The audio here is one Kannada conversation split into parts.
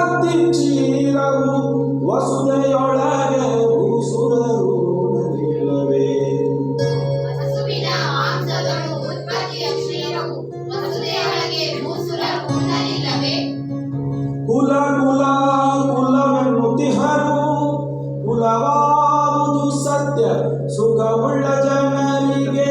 ಉತ್ಪತ್ತಿ ಚೀರವು ವಸುದೆಯೊಳಗೆ ಭೂಸುರರು ನಲಿಲ್ಲವೇ. ಹಸುವಿನ ಮಾಂಸಗಳು ಉತ್ಪತ್ತಿಯ ಕ್ಷೀರವು ವಸುದೆಯೊಳಗೆ ಭೂಸುರರು ನಲಿಲ್ಲವೇ. ಕುಲ ಕುಲ ಕುಲವೆನ್ನುತ್ತಿಹರು ಕುಲವಾವುದು ಸತ್ಯ ಸುಖವುಳ್ಳ ಜನರಿಗೆ.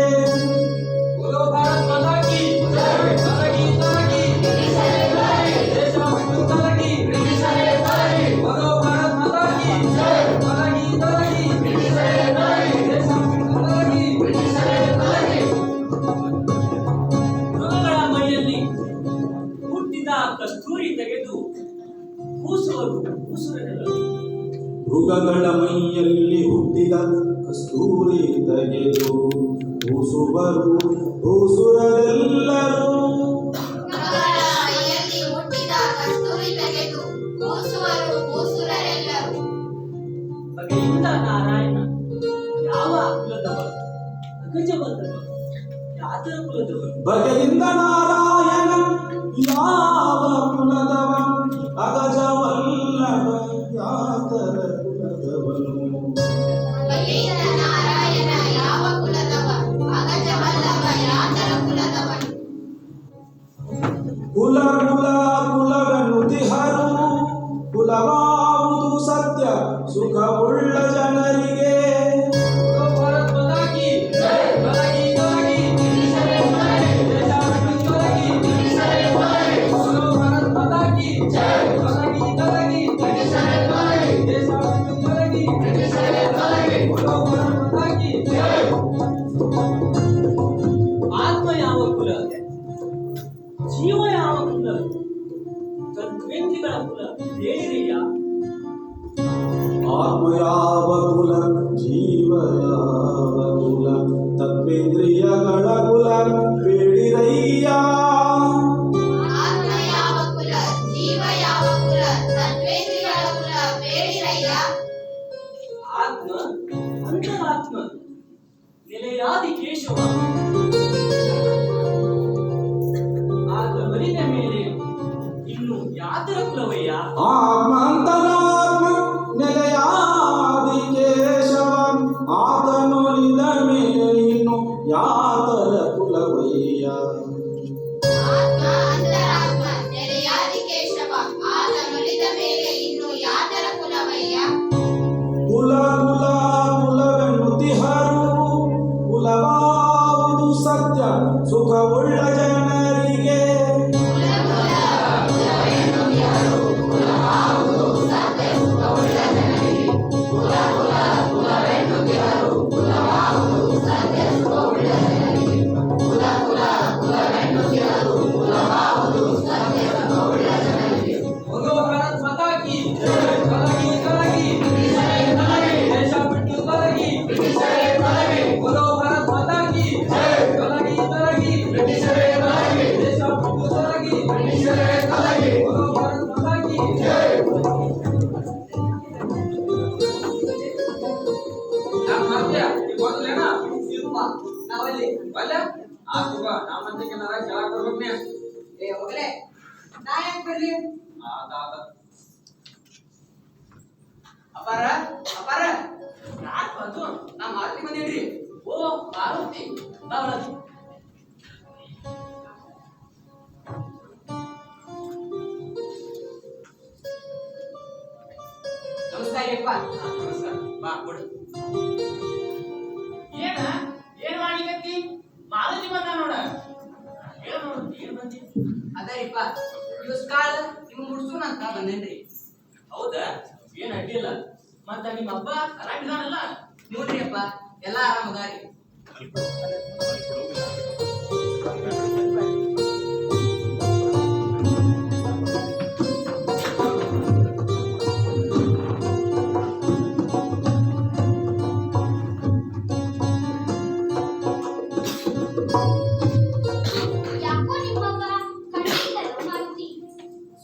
ಕಸ್ತೂರಿ ತೆಗೆದು ಕೂಸುವರು ಕೂಸುರನೆಲ್ಲರು. ಮೃಗಗಳ ಮೈಯಲ್ಲಿ ಹುಟ್ಟಿದ ಕಸ್ತೂರಿ ತೆಗೆದು ಕೂಸುವರು ಕೂಸುರರೆಲ್ಲರೂ. ಮೃಗಗಳ ಮೈಯಲ್ಲಿ ಹುಟ್ಟಿದ ಕಸ್ತೂರಿ ತೆಗೆದು ಕೂಸುವರು ಕೂಸುರರೆಲ್ಲರು. ಬಗೆಯಿಂದ ನಾರಾಯಣ ಯಾವ ಕುಲದವರು ಅಗಜವಲ್ಲವರು ಯಾತರ ಕುಲದವರು. ಬಗೆಯಿಂದ ನಾರಾಯಣ ಯಾವ ಕುಲದವ ಅಗಜವಲ್ಲವ ಯಾತರ ಕುಲದವನು. ಬಗೆಯಿಂದ ನಾರಾಯಣ ಯಾವ ಕುಲದವ ಅಗಜವಲ್ಲವ ಯಾತರ ಕುಲದವನು. ಕುಲ ಕುಲ ಕುಲವೆನ್ನುತ್ತಿಹರು ಕುಲವಾವುದು ಸತ್ಯ ಸುಖವುಳ್ಳ ಜನರಿಗೆ. ಆತ್ಮ ಯಾವ ಕುಲ, ಜೀವ ಯಾವ ಕುಲ, ತದ್ವೇಂದ್ರಿಗಳ ಕುಲ ಹೇಳಿದೆಯ. ಆತ್ಮ ಯಾವ ಕುಲ ಜೀವ ಯಾವ ಕುಲ ತತ್ವೇಂದ್ರಿಯಗಳ ಕುಲ ಬೇಡಿರಯ್ಯ. ಆತ್ಮ ಯಾವ ಕುಲ ಜೀವ ಯಾವ ಕುಲ ತದ್ವೇಂದ್ರಿಗಳ ಕುಲ ಬೇಡಿರಯ್ಯ. ಆತ್ಮ ಅಂತರಾತ್ಮ ನೆಲೆಯಾದಿ ಕೇಶವ. ಆಗ ಮರಿದ ಮೇಲೆ ಇನ್ನು ಯಾತರ ಕುಲವಯ್ಯ. ಆತ್ಮ ಅಂತರಾತ್ಮ ನೆಲೆಯಾದಿ ಕೇಶವ ಆತನೊಲಿದ ಮೇಲೆ ಇನ್ನು ಯಾತರ ಕುಲವಯ್ಯ. ಆತ್ಮ ಅಂತರಾತ್ಮ ನೆಲೆಯಾದಿ ಕೇಶವ ಆತನೊಲಿದ ಮೇಲೆ ಇನ್ನು ಯಾತರ ಕುಲವಯ್ಯ. ಕುಲ ಕುಲ ಕುಲವೆನ್ನುತ್ತಿಹರು ಕುಲವಾವುದು ಸತ್ಯ ಸುಖವುಳ್ಳ ಜನರಿಗೆ. ಅಪಾರ ಅಪಾರ ಯಾರು ಅದು? ನಾ ಮಾರುತಿ ಬಂದೇನ್ರಿ. ಓ ಮಾರುತಿ ಬಾ ಒಳಗೆ. ನಮಸ್ಕಾರ ಅಪ್ಪ. ನಮಸ್ಕಾರ ಬಾ ಕೊಡು. ಏನ್ ಮಾಡ್ಲಿಕತ್ತಿ? ಮಾರುತಿ ಬಂದ ನೋಡ. ಏನ್ ನೋಡು ಏನ್ ಬಂದಿ? ಅದರಿಪ್ಪ ಇವಸ್ ಕಾಳ ನಿಮ್ ಮುಡ್ಸೋಣ ಅಂತ ಬಂದೇನ್ರಿ. ಹೌದಾ? ಏನ್ ಅಡ್ಡಿಲ್ಲ. ಮತ್ತ ನಿಮ್ಮ ಹಬ್ಬ ಆರಾಮಿದಾನಲ್ಲ? ನೋಡ್ರಿ ಅಪ್ಪ ಎಲ್ಲಾ ಆರಾಮದಾರಿ. ಯಾಕೋ ನಿಮ್ಮವ್ವ ಕಣ್ಣಿಲ್ಲಲ್ಲ ಮಾರುತಿ.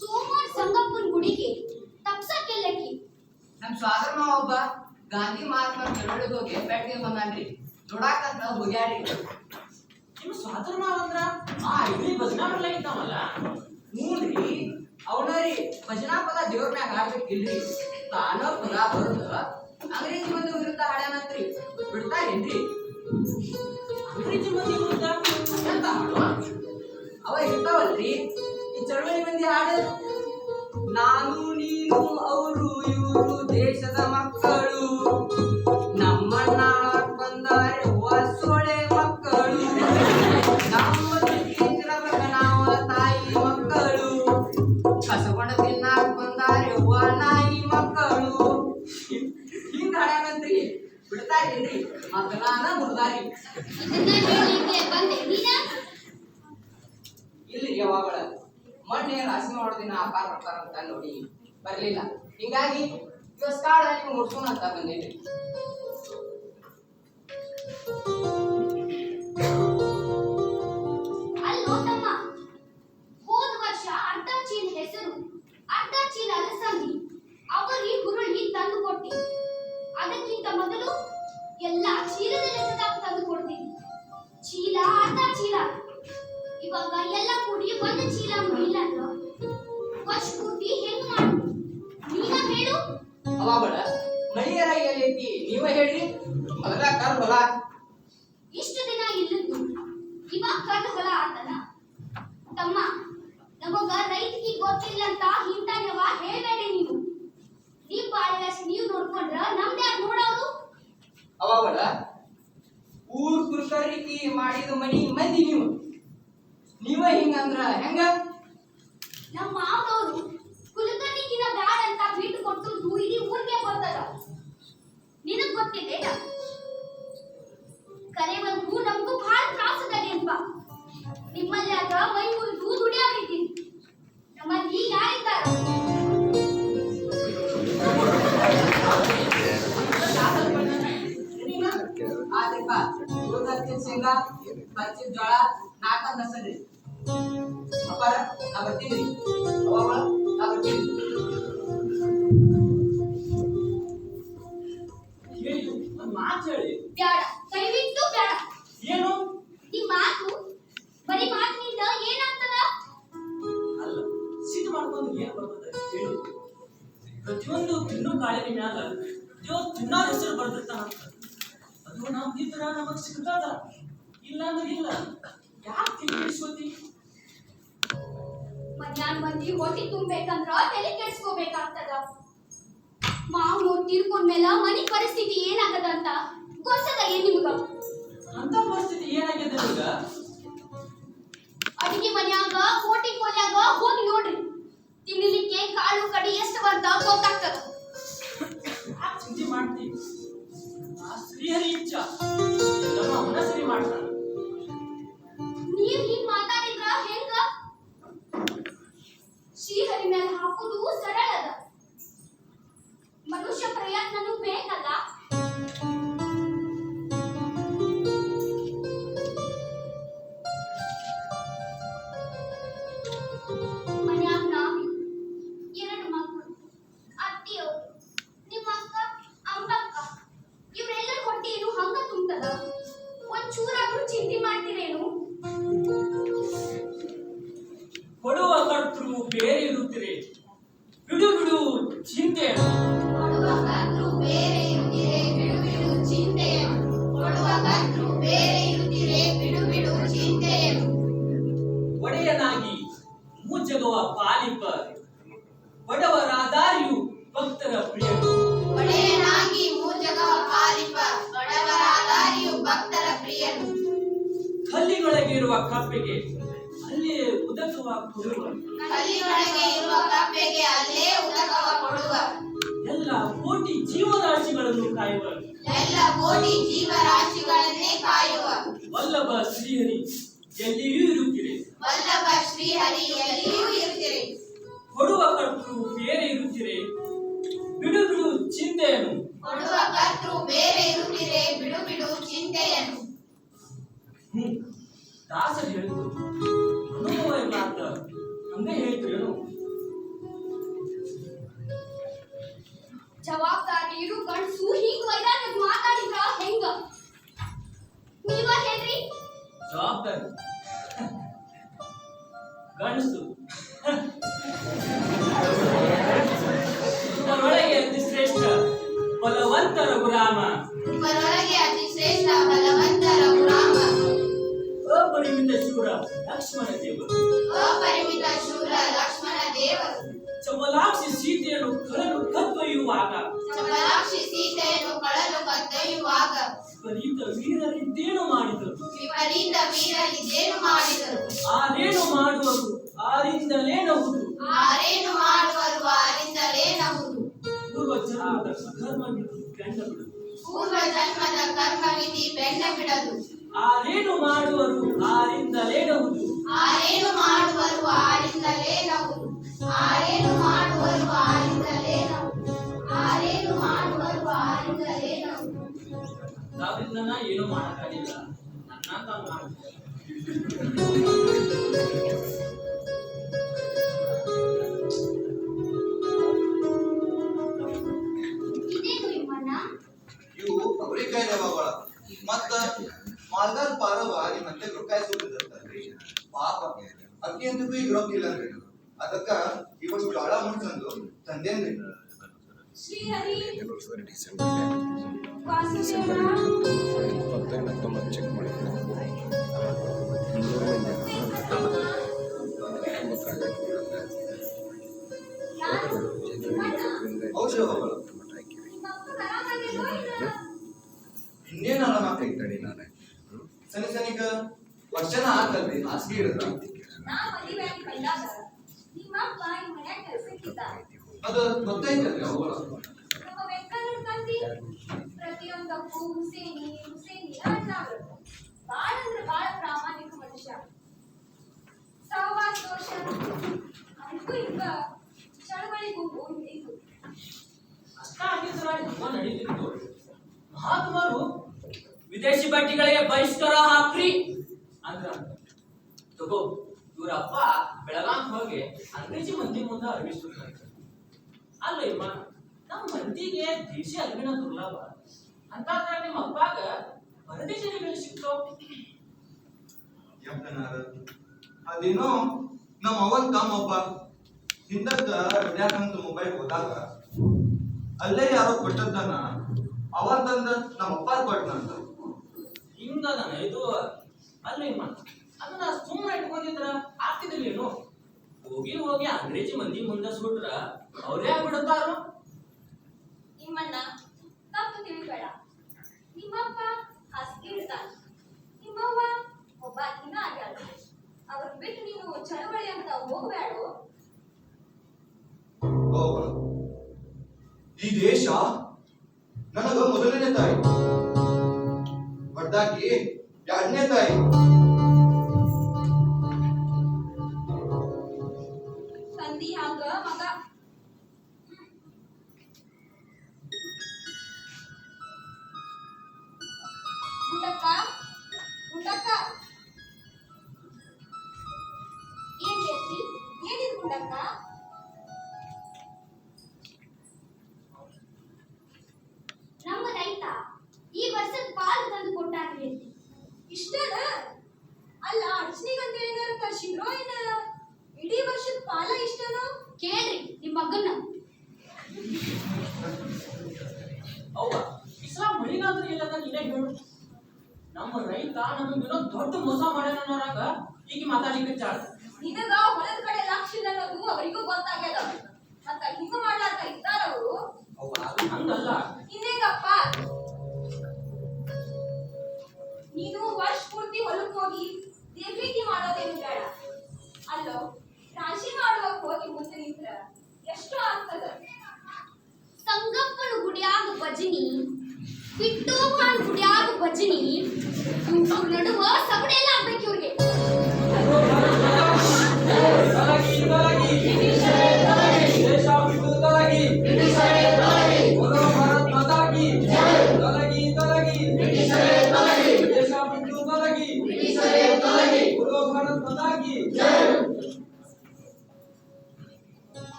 ಸೋಮವಾರ ಸಂಗಪ್ಪನ ಗುಡಿಗೆ ತಪ್ಸಕ್ಕೆಲ್ಲಕಿ. ನಮ್ ಸ್ವಾಗರ ಮಾವ ಒಬ್ಬ ಗಾಂಧಿ ಮಹಾತ್ಮ ಚಳವಳಿಗೆ ಹೋಗಿ ಭೇಟಿಗೆ ಬಂದಾನ್ರಿ. ನೋಡಾಕಂತ ಹೋಗ್ಯಾರಿ. ನಿಮ್ಮ ಸ್ವಾತಂತ್ರ್ಯ ಅಂದ್ರ ಆ ಇಡೀ ಭಜನಾ ಬರ್ಲಾಗಿದ್ದಾವಲ್ಲ. ನೋಡ್ರಿ ಅವನರಿ ಭಜನಾ ಪದ ದೇವ್ರ ಮ್ಯಾಗ ಹಾಡ್ಬೇಕಿಲ್ರಿ ತಾನ ಪದ ಬರುದ ಅಂಗ್ರೇಜಿ ಮಂದಿ ವಿರುದ್ಧ ಹಾಡ್ಯಾನಂತ್ರಿ ಬಿಡ್ತಾರೇನ್ರಿ ಅಂಗ್ರೇಜಿ ಮಂದಿ ವಿರುದ್ಧ ಎಂತ ಹಾಡು ಅವ ಇರ್ತಾವಲ್ರಿ ಈ ಚಳವಳಿ ಮಂದಿ ಹಾಡು ನಾನು ನೀನು ಅವರು ಇವರು ದೇಶದ ಮಕ್ಕಳು ನಮ್ಮಣ್ಣ ಬಂದಾರೆ ಹೊಸೊಳೆ ಮಕ್ಕಳು ನಮ್ಮ ನಾವು ತಾಯಿ ಮಕ್ಕಳು ಕಸಕೊಂಡ ತಿನ್ನಾಕ ಬಂದಾರೆ ನಾಯಿ ಮಕ್ಕಳು ಹಿಂಗ ಹಾಡ್ಯಾನಂತ್ರಿ ಬಿಡ್ತಾರೇನ್ರಿ ಮಗನಾನ ಮುರ್ದಾರಿ ಇದನ್ನ ಹೇಳಿಕ್ಕೆ ಬಂದೆ ನೀನಾ ಇಲ್ಲಿ ಯಾವಾಗಳ ಮೊನ್ನೆ ರಾಶಿ ಮಾಡೋದಿನ ಆಕಾರ ಬರ್ತಾರ ಅಂತ ನೋಡಿ ಬರ್ಲಿಲ್ಲ ಹಿಂಗಾಗಿ ಇವಸ್ ಕಾಳ ನೀವು ಮುಡ್ಸೋಣ ಅಂತ ಬಂದೇನಿ ಅಲ್ಲೋ ತಮ್ಮ ಹೋದ ವರ್ಷ ಅರ್ಧ ಚೀಲ ಹೆಸರು ಅರ್ಧ ಚೀಲ ಅಲಸಂದಿ ಅವರಿ ಹುರುಳಿ ತಂದು ಕೊಟ್ಟಿ ಅದಕ್ಕಿಂತ ಮೊದಲು ಎಲ್ಲ ಚೀಲದ ಲೆಕ್ಕದಾಗ ತಂದು ಕೊಡ್ತೀನಿ ಚೀಲ ಅರ್ಧ ಚೀಲ ಇವಾಗ ಎಲ್ಲ ಕೂಡಿ ಒಂದು ಚೀಲ ಮುಗಿಲ್ಲ ಅಂದ್ರೆ ವರ್ಷ ಪೂರ್ತಿ ಹೆಂಗ್ ಮಾಡು ನೀನ ಹೇಳು ಅವಾಗಳ ಮಳಿಯರ ಎಲ್ಲೈತಿ ನೀವ ಹೇಳ್ರಿ ಮೊದಲ ಕರ್ ಹೊಲ ಇಷ್ಟು ದಿನ ಇಲ್ಲಿದ್ದು ಇವಾಗ ಕಣ್ಣು ಹೊಲ ಆತನ ತಮ್ಮ ನಮಗ ರೈತರಿಗೆ ಗೊತ್ತಿಲ್ಲ ಅಂತ ಹಿಂತಾನವ ಹೇಳ್ಬೇಡಿ ನೀವ್ ಬಾಳೆದಷ್ಟು ನೀವು ನೋಡ್ಕೊಂಡ್ರ ನಮ್ದು ಯಾರು ನೋಡೋರು ಅವಾಗಳ ಊರ್ ಕುರ್ಕರಿಕಿ ಮಾಡಿದ ಮನಿ ಮಂದಿ ನೀವ ಹಿಂಗಂದ್ರ ಹೆಂಗ ನಮ್ಮ ಮಾವನವರು ಕುಲಕರ್ಣಿಕಿನ ಬ್ಯಾಡ ಅಂತ ಬಿಟ್ಟು ಕೊಟ್ಟು ಇಡೀ ಊರಿಗೆ ಬರ್ತಾರ ನಿನಗ್ ಗೊತ್ತಿದೆ ಕರೆವಂಗೂ ನಮಗೂ ಬಹಳ ತ್ರಾಸದಾಗೇನ್ಪ ನಿಮ್ಮಲ್ಲಿ ಆಗ ಮೈ ಮುರಿದು ದುಡಿಯಾಗಿದ್ದೀನಿ ನಮ್ಮಲ್ಲಿ ಯಾರಿದ್ದಾರ ಆದ್ರಿಪ್ಪ ಶೇಂಗಾ ಪಚ್ಚಿದ ಜೋಳ ನಾಲ್ಕ ನಸರಿ ಅಪ್ಪಾರ ನಾ ಬರ್ತೀನಿ ಅವಾಗಳ ನಾ ಬರ್ತೀನಿ ಹೇಳಿ ಒಂದ್ ಮಾತು ಹೇಳಿ ಬ್ಯಾಡ ದಯವಿಟ್ಟು ಬ್ಯಾಡ ಏನು ಈ ಮಾತು ಬರೀ ಮಾತಿನಿಂದ ಏನಾಗ್ತದ ಅಲ್ಲ ಸಿಟ್ಟು ಮಾಡ್ಕೊಂಡು ಏನ್ ಬರ್ತದೆ ಹೇಳು ಪ್ರತಿಯೊಂದು ತಿನ್ನು ಕಾಳಿನ ಮ್ಯಾಲ ಪ್ರತಿಯೊಂದು ತಿನ್ನಾರ ಹೆಸರು ಬರ್ದಿರ್ತಾನಂತ ಅದು ನಾವು ಇದ್ರ ನಮಗ್ ಸಿಗ್ತದ ಇಲ್ಲ ಅಂದ್ರೆ ಇಲ್ಲ ಯಾಕೆ ತಿಳಿಸ್ಕೋತಿ ಮಧ್ಯಾಹ್ನ ಮಂದಿ ಹೊಟ್ಟಿ ತುಂಬೇಕಂದ್ರ ತಲೆ ಕೆಡ್ಸ್ಕೋಬೇಕಾಗ್ತದ ಮಾವನವ್ರು ತೀರ್ಕೊಂಡ್ಮೇಲೆ ಮನಿ ಪರಿಸ್ಥಿತಿ ಏನಾಗದ ಅಂತ ಗೊತ್ತದ ಏನ್ ನಿಮ್ಗ ಅಂತ ಪರಿಸ್ಥಿತಿ ಏನಾಗಿದೆ ಈಗ ಅಡಿಗೆ ಮನ್ಯಾಗ ಕೋಟಿ ಕೊಲ್ಯಾಗ ಹೋಗಿ ನೋಡ್ರಿ ತಿನ್ನಲಿಕ್ಕೆ ಕಾಳು ಕಡಿ ಎಷ್ಟು ಬರ್ತ ಗೊತ್ತಾಗ್ತದ ಯಾಕೆ ಚಿಂತೆ ಮಾಡ್ತಿ ಆ ಶ್ರೀಹರಿ ಇಚ್ಛ ನಮ್ಮ ಅವನ ಸರಿ ಮಾಡ್ತಾನ ನೀವ್ ಹಿಂಗ್ ಮಾತಾಡಿದ್ರ ಹೆಂಗ ಶ್ರೀಹರಿ ಮೇಲೆ ಹಾಕುದು ಸರಳ ಅದ ಮನುಷ್ಯ ಪ್ರಯತ್ನನೂ ಬೇಕಲ್ಲ ಮನ್ಯಾಗ ನಾವಿ ಎರಡು ಮಕ್ಕಳು ಅತ್ತಿಯವರು ನಿಮ್ಮ ಅಕ್ಕ ಅಂಬಕ್ಕ ಇವ್ರೆಲ್ಲರ ಹೊಟ್ಟೆನು ಹಂಗ ತುಂಬತದ ಒಂದ್ ಚೂರಾದ್ರೂ ಚಿಂತೆ ಮಾಡ್ತೀರೇನು ಕೊಡುವ ಕರ್ತೃ ಬೇರೆ ಇರುತ್ತೀರಿ ಬಿಡು ಬಿಡು ಚಿಂತೆ ಕೊಡುವ ಕರ್ತೃ ಬೇರೆ ಇರುತ್ತೀರೆ ಬಿಡು ಬಿಡು ಚಿಂತೆಯನು ಕೊಡುವ ಕರ್ತೃ ಬೇರೆ ಇರುತ್ತೀರೆ ಬಿಡು ಬಿಡು ಚಿಂತೆಯನು ಒಡೆಯನಾಗಿ ಮೂಜಗವ ಪಾಲಿಪ ಬಡವರಾದಾರಿಯು ಭಕ್ತರ ಪ್ರಿಯರು ಒಡೆಯನಾಗಿ ಮೂಜಗವ ಪಾಲಿಪ ಬಡವರಾದಾರಿಯು ಭಕ್ತರ ಪ್ರಿಯನು ಕಲ್ಲಿನೊಳಗಿರುವ ಕಪ್ಪೆಗೆ ಅಲ್ಲೇ ಉದಕವ ಕೊಡುವ ಕಲ್ಲಿನೊಳಗೆ ಇರುವ ಕಪ್ಪೆಗೆ ಅಲ್ಲೇ ಉದಕವ ಕೊಡುವ ಎಲ್ಲ ಕೋಟಿ ಜೀವರಾಶಿಗಳನ್ನು ಕಾಯುವ ಎಲ್ಲ ಕೋಟಿ ಜೀವರಾಶಿಗಳನ್ನೇ ಕಾಯುವ ವಲ್ಲಭ ಶ್ರೀಹರಿ ಎಲ್ಲಿಯೂ ಇರುತ್ತೀರಿ ವಲ್ಲಭ ಶ್ರೀಹರಿ ಎಲ್ಲಿಯೂ ಇರುತ್ತೀರಿ ಕೊಡುವ ಕರ್ತೃ ಬೇರೆ ಇರುತ್ತೀರಿ ಬಿಡು ಬಿಡು ಚಿಂತೆಯನ್ನು ಕೊಡುವ ಕರ್ತೃ ಬೇರೆ ಇರುತ್ತೀರೆ ಬಿಡು ಬಿಡು ಚಿಂತೆಯನು ದಾಸರು ಹೇಳಿದ್ರು ಅನುಭವ ಇಲ್ಲ ಅಂತ ಹಂಗೆ ಹೇಳ್ತೀರೇನು ಜವಾಬ್ದಾರಿ ಇರು ಗಂಡಸು ಹಿಂಗ್ ವೈರಾಗ್ಯ ಮಾತಾಡಿದ್ರ ಹೆಂಗ ನೀವ ಹೇಳ್ರಿ ಜವಾಬ್ದಾರಿ ಗಂಡಸು ಮಾಡಿದರು. ಚಮಲಾಕ್ಷಿ ಸೀತೆಯನ್ನು ಕಳಲು ಕದ್ದೊಯ್ಯುವಾಗ ಚಪಲಾಕ್ಷಿ ಸೀತೆಯನ್ನು ಕಳಲು ಕದ್ದೊಯ್ಯುವಾಗ ವಿಪರೀತ ವೀರರಿದ್ದೇನು ಮಾಡಿದರು. ವಿಪರೀತ ವೀರರಿದ್ದೇನು ಮಾಡಿದರು. ಆರೇನು ಮಾಡುವರು ಆರಿಂದಲೇ ನವುದು. ಆರೇನು ಮಾಡುವರು ಆರಿಂದಲೇ ನವುದು. ಪೂರ್ವ ಜನ್ಮದ ಕರ್ಮ ಬಿಡು ಗಂಡ ಬಿಡು. ಪೂರ್ವ ಜನ್ಮದ ಕರ್ಮವಿಧಿ ಬೆಂಡ ಬಿಡದು. ಆರೇನು ಮಾಡುವರು ಆರಿಂದಲೇ ನವುದು. ಆರೇನು ಮಾಡುವರು ಆರಿಂದಲೇ ನವುದು. ಆರೇನು ಮಾಡುವರು ಆರಿಂದಲೇ ನವುದು. ಆರೇನು ಮಾಡುವರು ಆರಿಂದಲೇ ನವುದು. ನಾವಿಂದ ಏನು ಮಾಡಕ್ಕಾಗಿಲ್ಲ. ನನ್ನ ತಾನು ಮಾಡ್ತೀನಿ. ಇದೇನು ನಿಮ್ಮಣ್ಣ? ಇವು ಅವರಿಕಾಯಿ ರವಗಳ ಮತ್ತ ಮಾಲ್ದಾರ್ ಪಾರವ ನಿಮ್ಮಂತೆ ರೊಕ್ಕಾಯಿ ಸುತ್ತಿರ್ತಾರ್ರಿ. ಪಾಪ ಅಕ್ಕಿ ಅಂತೂ ಈಗ ರೊಕ್ಕ ಇಲ್ಲನ್ರಿ. ಅದಕ್ಕ ಇವತ್ತು ಜ್ವಾಳ ಮುಡ್ಸಂದು ತಂದೇನ್ರಿ. ಶ್ರೀಹರಿ ಚೆಕ್ ಮಾಡಿ ಔಷಧ ಇನ್ನೇನು ಅಲ್ಲ ತಡಿ ನಾನೇ ಸನಿ ಸನಿಕ ವರ್ಷನ ಆಗ್ತಲ್ರಿ ಹಾಸಿಗೆ ಇಡದ ನಾ ಮದುವೆಯಾಗಿ ಬಂದಾಗ ನಿಮ್ಮಪ್ಪ ಈ ಮನ್ಯಾಗ ಕೆಲಸಕ್ಕಿದ್ದ. ಅದು ಗೊತ್ತೈತಲ್ರಿ ಅವುಗಳ ನಮ್ಮ ವೆಂಕಣ್ಣನ ತಂದಿ ಪ್ರತಿಯೊಂದಕ್ಕೂ ಹುಸೇನಿ ಹುಸೇನಿ ಅನ್ನವರು. ಬಾಳ ಅಂದ್ರೆ ಬಾಳ ಪ್ರಾಮಾಣಿಕ ಮನುಷ್ಯ. ಸಹವಾಸ ದೋಷ ಅದಕ್ಕೂ ಈಗ ಚಳವಳಿ ಗುಂಪು ಹಿಡಿಯಿತು. ಅಷ್ಟ ಆಗಿದ್ರ ಹಬ್ಬ ನಡೀತಿತ್ತು. ಮಹಾತ್ಮರು ವಿದೇಶಿ ಬಟ್ಟಿಗಳಿಗೆ ಬಹಿಷ್ಕಾರ ಹಾಕ್ರಿ ಅಂದ್ರ ತಗೋ ಇವರಪ್ಪ ಬೆಳಗಾಂ ಹೋಗಿ ಅಂಗ್ರೇಜಿ ಮಂದಿ ಮುಂದೆ ಅರ್ವಿಸ್ತಾರೆ. ಅಲ್ಲ ಇಮ್ಮ ನಮ್ಮ ಮಂದಿಗೆ ದೇಶಿ ಅರಿವಿನ ದುರ್ಲಭ ಅಂತಾದ್ರೆ ನಿಮ್ಮ ಅಪ್ಪಾಗ ಪರದೇಶಿ ಅರಿವಿನ ಸಿಕ್ತೋ. ಯಪ್ಪನಾರ ಅದೇನೋ ನಮ್ಮ ಅವನ್ ತಮ್ಮ ಒಬ್ಬ ಹಿಂದಕ್ಕ ವಿದ್ಯಾರ್ಥಂತ ಮೊಬೈಲ್ ಹೋದಾಗ ಅಲ್ಲೇ ಯಾರೋ ಕೊಟ್ಟದ್ದನ್ನ ಅವತ್ತಂದ ನಮ್ಮ ಅಪ್ಪ ಕೊಟ್ಟನಂತ. ಹಿಂಗದನ ಇದು. ಅಲ್ಲ ಇಮ್ಮ ಅದನ್ನ ಸುಮ್ಮನೆ ಇಟ್ಕೊಂಡಿದ್ರ ಆಗ್ತಿದ್ರಿಲ್ಲೇನು. ಹೋಗಿ ಹೋಗಿ ಅಂಗ್ರೇಜಿ ಮಂದಿ ಮುಂದೆ ಸುಟ್ರ ಅವ್ರೇ ಆಗ್ಬಿಡುತ್ತಾರು. ನಿಮ್ಮಣ್ಣ ತಪ್ಪು ತಿಳಿಬೇಡ. ನಿಮ್ಮಪ್ಪ ಹಾಸಿಗೆ ಇಡ್ತಾನ. ನಿಮ್ಮವ್ವ ಒಬ್ಬ ದಿನ ಆಗ್ಯಾಳ. ಅವ್ರ ಬಿಟ್ಟು ನೀನು ಚಳವಳಿ ಅಂತ ಹೋಗ್ಬೇಡು. ಹೌದು. ಈ ದೇಶ ನನಗ ಮೊದಲನೇ ತಾಯಿ, ಹೊಡ್ದಾಕಿ ಎರಡನೇ ತಾಯಿ. ತಂದಿ ಹಂಗ ಮಗ. ಗುಂಡಕ್ಕ ಗುಂಡಕ್ಕ ಏನ್ ಬೇಕ್ರಿ? ಏನಿದ್ ಗುಂಡಕ್ಕ? ನಮ್ಮ ರೈತ ಈ ವರ್ಷದ ಪಾಲು ತಂದು ಕೊಟ್ಟಾರ್ರಿ. ಇಷ್ಟನ? ಅಲ್ಲ ಅರ್ಚನಿಗಂತ ಏನಾರ ಕಳ್ಸಿದ್ರೋ ಏನ? ಇಡೀ ವರ್ಷದ ಪಾಲ ಇಷ್ಟನೋ? ಕೇಳ್ರಿ ನಿಮ್ಮ ಮಗನ್ನ. ಅವ್ವ ಇಸ್ಲಾಂ ಮಳಿಗಾದ್ರೆ ಇಲ್ಲದ ನೀನೇ ಹೇಳು. ನಮ್ಮ ರೈತ ನಮಗೇನೋ ದೊಡ್ಡ ಮೋಸ ಮಾಡ್ಯಾನರಾಗ ಈಗ ಮಾತಾಡ್ಲಿಕ್ಕೆ ಚಾಳ. ನಿನಗ ಹೊಲದ ಕಡೆ ಲಕ್ಷ ಇಲ್ಲ ಅನ್ನೋದು ಅವರಿಗೂ ಗೊತ್ತಾಗ್ಯದ. ಮತ್ತ ಹಿಂಗ ಮಾಡ್ಲಾಕ ಇದ್ದಾರ ಅವರು. ಅವ್ವ ಅದು ಹಂಗಲ್ಲ. ಇನ್ನೇಗಪ್ಪ ನೀನು ವರ್ಷ ಪೂರ್ತಿ ಹೊಲಕ್ಕೆ ಹೋಗಿ ದೇವ್ರೀತಿ ಮಾಡೋದೇನು ಬೇಡ. ಅಲ್ಲೋ ರಾಶಿ ಮಾಡುವಾಗ ಹೋಗಿ ಮುಂದೆ ನಿಂತ್ರ ಎಷ್ಟು ಆಗ್ತದ? ಸಂಗಪ್ಪನ ಗುಡಿಯಾಗ ಭಜನಿ, ಬಿಟ್ಟೋಗನ ಗುಡಿಯಾಗ ಭಜನಿ, ಇವ್ರ ನಡುವ ಸಬಡೆಲ್ಲ ಆಗ್ಬೇಕು ಇವ್ರಿಗೆ.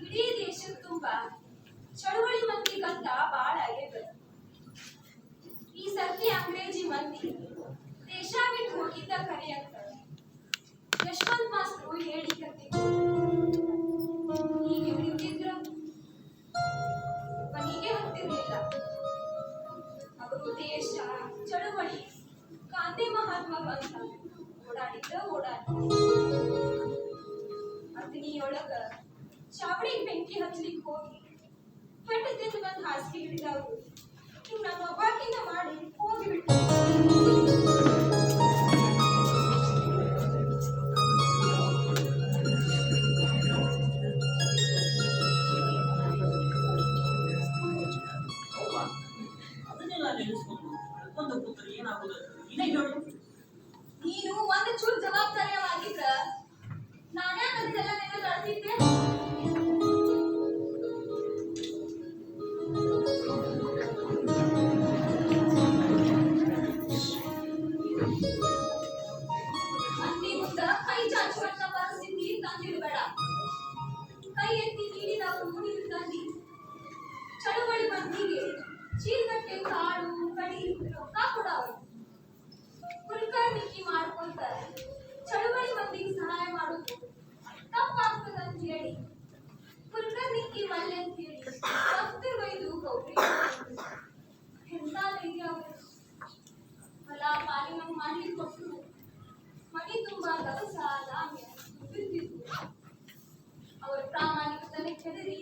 ಇಡೀ ದೇಶದ ತುಂಬಾ ಚಳವಳಿ ಮಂದಿ ಗಂತ ಬಾಳ ಆಗ್ಯದ. ಈ ಸರ್ತಿ ಅಂಗ್ರೇಜಿ ಮಂದಿ ದೇಶ ಬಿಟ್ಟು ಹೋಗಿದ್ದ ಕರೆ ಅಂತ ಯಶವಂತ ಮಾಸ್ತರು ಹೇಳಿಕತ್ತಿದ್ರು. ಕುಕ್ಕಿ ಹಚ್ಲಿಕ್ಕೆ ಹೋಗಿ ಪೆಟ್ಟು ತಿಂದು ಬಂದು ಹಾಸಿಗೆ ಹಿಡಿದವರು ಇನ್ನು ನಮ್ಮ ಒಬ್ಬಾಕಿನ ಮಾಡಿ ಹೋಗಿಬಿಟ್ಟು ಹೌವ ಅದನ್ನೆಲ್ಲ ನೆನೆಸ್ಕೊಂಡು ಒಂದು ಕೂತ್ರೆ ಏನಾಗೋದು ಇದೇ ಹೇಳು. ನೀನು ಒಂದು ಚೂರು ಜವಾಬ್ದಾರಿಯಾಗಿದ್ರ ನಾನ್ಯಾಕೆ ಅದನ್ನೆಲ್ಲ ನೆನೆದು ಅಳ್ತಿದ್ದೆ ಮಂದಿ ಮುಂದ ಕೈ ಚಾಚುವಂತ ಪರಿಸ್ಥಿತಿ ತಂದಿಡಬೇಡ. ಕೈ ಎತ್ತಿ ನೀಡಿದವರು ನಿಲ್ಕಂಡಿ ಚಳುವಳಿ ಮಂದಿಗೆ ಚೀಲಗಟ್ಟೆ ಕಾಳು ಕಡಿ ರೊಕ್ಕ ಕೊಡವರು ಕುಲಕರ್ಣಿಕೆ ಮಾಡ್ಕೊಂತಾರೆ. ಚಳುವಳಿ ಮಂದಿಗೆ ಸಹಾಯ ಮಾಡೋದು ತಪ್ಪಾಗ್ತದಂತ ಹೇಳಿ ಕುಲಕರ್ಣಿಕೆ ಮಲ್ಲೆ ಅಂತ ಹೇಳಿ ಭಕ್ತರು ಬೈದು ಗೌರಿ ಎಂತ ಧೈರ್ಯ ಅವರು. ಹೊಲ ಪಾಲಿನ ಮಾಡ್ಲಿಕ್ಕೆ ಕೊಟ್ಟರು ಮನಿ ತುಂಬಾ ದವಸ ಧಾನ್ಯ ಬಿದ್ದಿತ್ತು. ಅವರ ಪ್ರಾಮಾಣಿಕತನ ಕೆದರಿ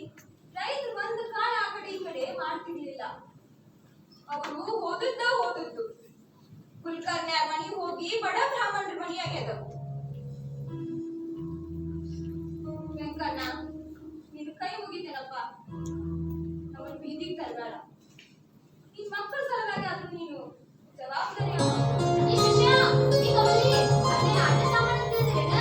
ರೈತರು ಒಂದು ಕಾಲ ಆ ಕಡೆ ಈ ಕಡೆ ಮಾಡ್ತಿರ್ಲಿಲ್ಲ. ಅವರು ಹೋದದ್ದು ಕುಲಕರ್ಣ್ಯಾರ ಮನಿ ಹೋಗಿ ಬಡ ಬ್ರಾಹ್ಮಣರ ಮನಿ ಆಗ್ಯದ. ವೆಂಕಣ್ಣ ನೀನು ಕೈ ಮುಗಿತೇನಪ್ಪ, ಅವಳು ಬೀದಿಗೆ ತರಬೇಡ. ನಿನ್ ಮಕ್ಕಳ ಸಲುವಾಗಿ ಆದ್ರೂ ನೀನು ಜವಾಬ್ದಾರಿ ಈ ಶಿಷ್ಯ ಈಗ ಬಲ್ಲಿ ಅದೇ ಆಟ ಸಾಮಾನು ತಿಳಿದಿರೇನ?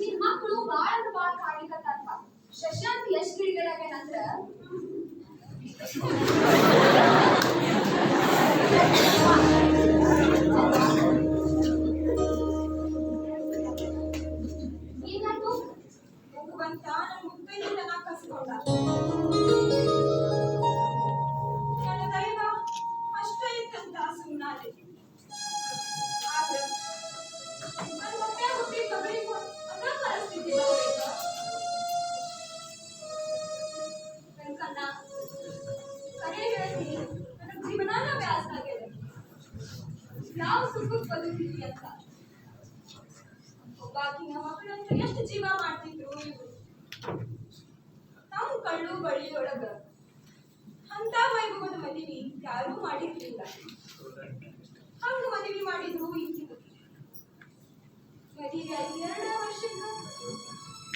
ನಿನ್ ಮಕ್ಕಳು ಬಾಳ ಅಂದ್ರೆ ಬಾಳ ಕಾಡ್ಲಿಕತ್ತಾರಪ್ಪ. ಶಶಾಂಕ್ ಎಷ್ಟ್ ಗಿಳಿಗಳಾಗ್ಯಾನಂದ್ರ ಏನಾಯ್ತು? ಭಗವಂತ ನನ್ನ ಮುತ್ತೈದಿಂದ ನಾ ಕಸ್ಕೊಂಡ. ನನ್ನ ದೈವ ಅಷ್ಟ ಇತ್ತಂತ ಸುಮ್ಮನಾದೆ. ಆದ್ರೆ ನನ್ನ ಹೊಟ್ಟೆ ಹುಟ್ಟಿ ಮಗಳಿಗೂ ಅದ ಪರಿಸ್ಥಿತಿ ಬರಬೇಕ. ವೆಂಕಣ್ಣ ಕರೆ ಹೇಳ್ತೀನಿ, ನನ್ನ ಜೀವನಾನ ವ್ಯಾಸ ಆಗ್ಯದ. ಯಾವ ಸುಖಕ್ಕೆ ಬದುಕಿದ್ವಿ ಅಂತ ಒಬ್ಬಾಕಿನ ಮಕ್ಕಳಂತ ಎಷ್ಟು ಜೀವ ಮಾಡ್ತಿದ್ರು ಇವ್ರು. ನಮ್ಮ ಕಳ್ಳು ಬಳ್ಳಿಯೊಳಗ ಅಂತ ವೈಭವದ ಮದುವೆ ಯಾರೂ ಮಾಡಿರ್ಲಿಲ್ಲ. ಹಂಗ ಮದುವೆ ಮಾಡಿದ್ರು ಈಗಿದು ಮದುವೆ 2 ವರ್ಷಕ್ಕ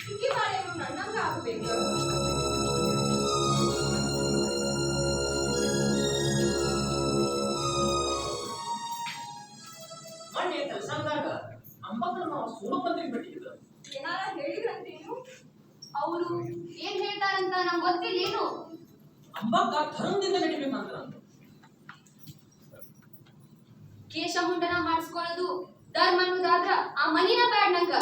ಸಿಕ್ಕಿ ಬಾಳೆನು ನನ್ನಂಗ ಆಗ್ಬೇಕು. ಮೊನ್ನೆ ಕೆಲಸದಾಗ ಅಂಬಕ್ಕನ ಮಾವ ಸೋಮಪಂತ್ರಿಗೆ ಬಿಟ್ಟಿದ್ರು. ಏನಾರ ಹೇಳಿದ್ರಂತೇನು? ಅವರು ಏನ್ ಹೇಳ್ತಾರಂತ ನಂಗೆ ಗೊತ್ತಿಲ್ಲೇನು. ಅಂಬಕ್ಕ ಧರ್ಮದಿಂದ ನಡಿಬೇಕಂತ ಕೇಶ ಮುಂಡನ ಮಾಡಿಸ್ಕೊಳ್ಳೋದು ಧರ್ಮ ಅನ್ನೋದಾದ್ರ ಆ ಮನಿನ ಬ್ಯಾಡ್ ನಂಗ.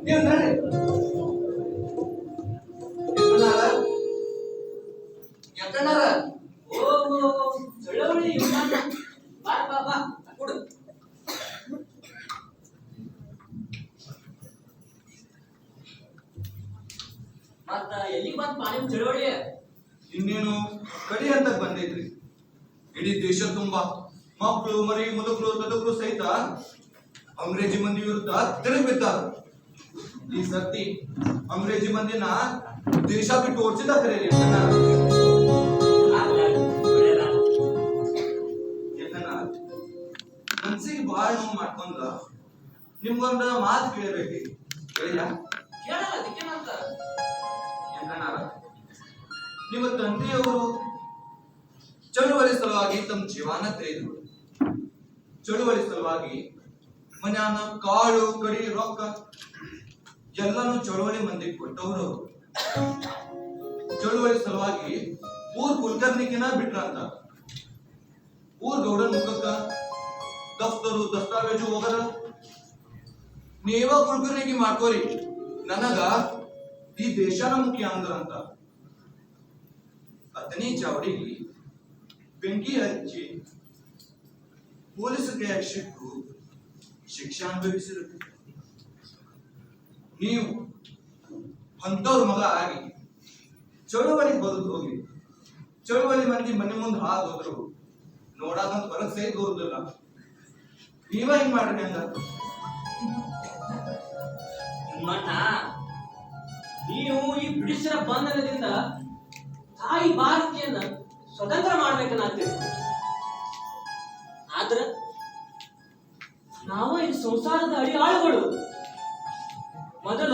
ನೀವು ನಡ್ರಿ. ಎಕ್ಕಣ್ಣಾರ ಓ ಚಳವಳಿ ಬಾ ಬಾ ಬಾ ಕೊಡು. ಮತ್ತ ಎಲ್ಲಿ ಬಂತ ಪಾಲಿನ ಚಳವಳಿ? ಇನ್ನೇನು ಕಡಿ ಅಂತ ಬಂದೈತ್ರಿ. ಇಡೀ ದೇಶ ತುಂಬಾ ಮಕ್ಕಳು ಮರಿ ಮುದುಕರು ತದುಕರು ಸಹಿತ ಅಂಗ್ರೇಜಿ ಮಂದಿ ವಿರುದ್ಧ ತಿರುಗಿ ಬಿದ್ದಾರ. ಈ ಸರ್ತಿ ಅಂಗ್ರೇಜಿ ಮಂದಿನ ದೇಶ ಬಿಟ್ಟು ಓಡಿಸಿದ ಕರೀರಿ ಮನ್ಸಿಗೆ ಬಹಳ ನೋವು ಮಾಡ್ಕೊಂಡ ನಿಮ್ಗೊಂದ ಮಾತು ಕೇಳಬೇಕ್ರಿ. ಕೇಳಿಲ್ಲ? ಕೇಳಲ್ಲ ಅದಕ್ಕೇನಂತ? ಯಾಕಂದ್ರ ನಿಮ್ಮ ತಂದೆಯವರು ಚಳುವಳಿ ಸಲುವಾಗಿ ತಮ್ಮ ಜೀವನ ತೆರೆದ್ರು. ಚಳುವಳಿ ಸಲುವಾಗಿ ಮನ್ಯಾನ ಕಾಳು ಕಡಿ ರೊಕ್ಕ ಎಲ್ಲಾನು ಚಳುವಳಿ ಮಂದಿಗೆ ಕೊಟ್ಟವ್ರು ಅವ್ರು. ಚಳುವಳಿ ಸಲುವಾಗಿ ಊರ್ ಕುಲಕರ್ಣಿಕಿನ ಬಿಟ್ರಂತ. ಊರ್ ಗೌಡನ್ ಮುಖಕ್ಕ ದಫ್ತರು ದಸ್ತಾವೇಜು ಹೋಗದ ನೀವ ಕುಲಕರ್ಣಿಗೆ ಮಾಡ್ಕೋರಿ, ನನಗ ಈ ದೇಶನ ಮುಖ್ಯ ಅಂದ್ರಂತ. ಅತನಿ ಚಾವಡಿಗೆ ಬೆಂಕಿ ಹಚ್ಚಿ ಪೊಲೀಸ್ ಕೈಯಾಗ ಸಿಕ್ಕು ಶಿಕ್ಷೆ ಅನುಭವಿಸಿರುತ್ತೆ. ನೀವು ಅಂತವ್ರ ಮಗ ಆಗಿ ಚಳುವಳಿಗೆ ಬದುಕು ಹೋಗಿ ಚಳುವಳಿ ಮಂದಿ ಮನೆ ಮುಂದೆ ಹಾದು ಹೋದ್ರು ನೋಡಾಕಂತ ಹೊರಗ್ ಸಹಿತ ಹೋಗುದಿಲ್ಲ. ನೀವ ಹಿಂಗ್ ಮಾಡ್ರಿ ಹಂಗ ನಿಮ್ಮಣ್ಣ ನೀವು ಈ ಬ್ರಿಟಿಷರ ಬಂಧನದಿಂದ ತಾಯಿ ಭಾರತೀಯನ್ನ ಸ್ವತಂತ್ರ ಮಾಡ್ಬೇಕನ್ನತ್ತೀರಿ. ಆದ್ರ ನಾವ ಈ ಸಂಸಾರದ ಅಡಿಯಾಳುಗಳು. ಮೊದಲ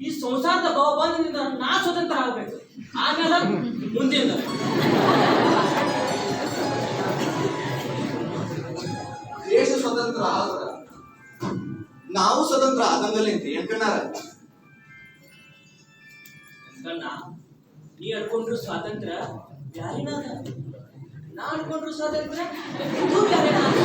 ಈ ಸಂಸಾರದ ಬಂಧನದಿಂದ ನಾ ಸ್ವತಂತ್ರ ಆಗ್ಬೇಕು, ಆಮೇಲೆ ಮುಂದಿನ ದೇಶ ಸ್ವತಂತ್ರ ಆದ್ರ ನಾವು ಸ್ವತಂತ್ರ ಆದಂಗಲ್ಲಿ ಹೇಳ್ಕಣ್ಣಾರ. ಅಣ್ಣ ನೀ ಅನ್ಕೊಂಡ್ರು ಸ್ವಾತಂತ್ರ್ಯ ಯಾರಿನಾದ, ನಾ ಅನ್ಕೊಂಡ್ರು ಸ್ವಾತಂತ್ರ್ಯ ಇದು ಬ್ಯಾರೇನಾದ.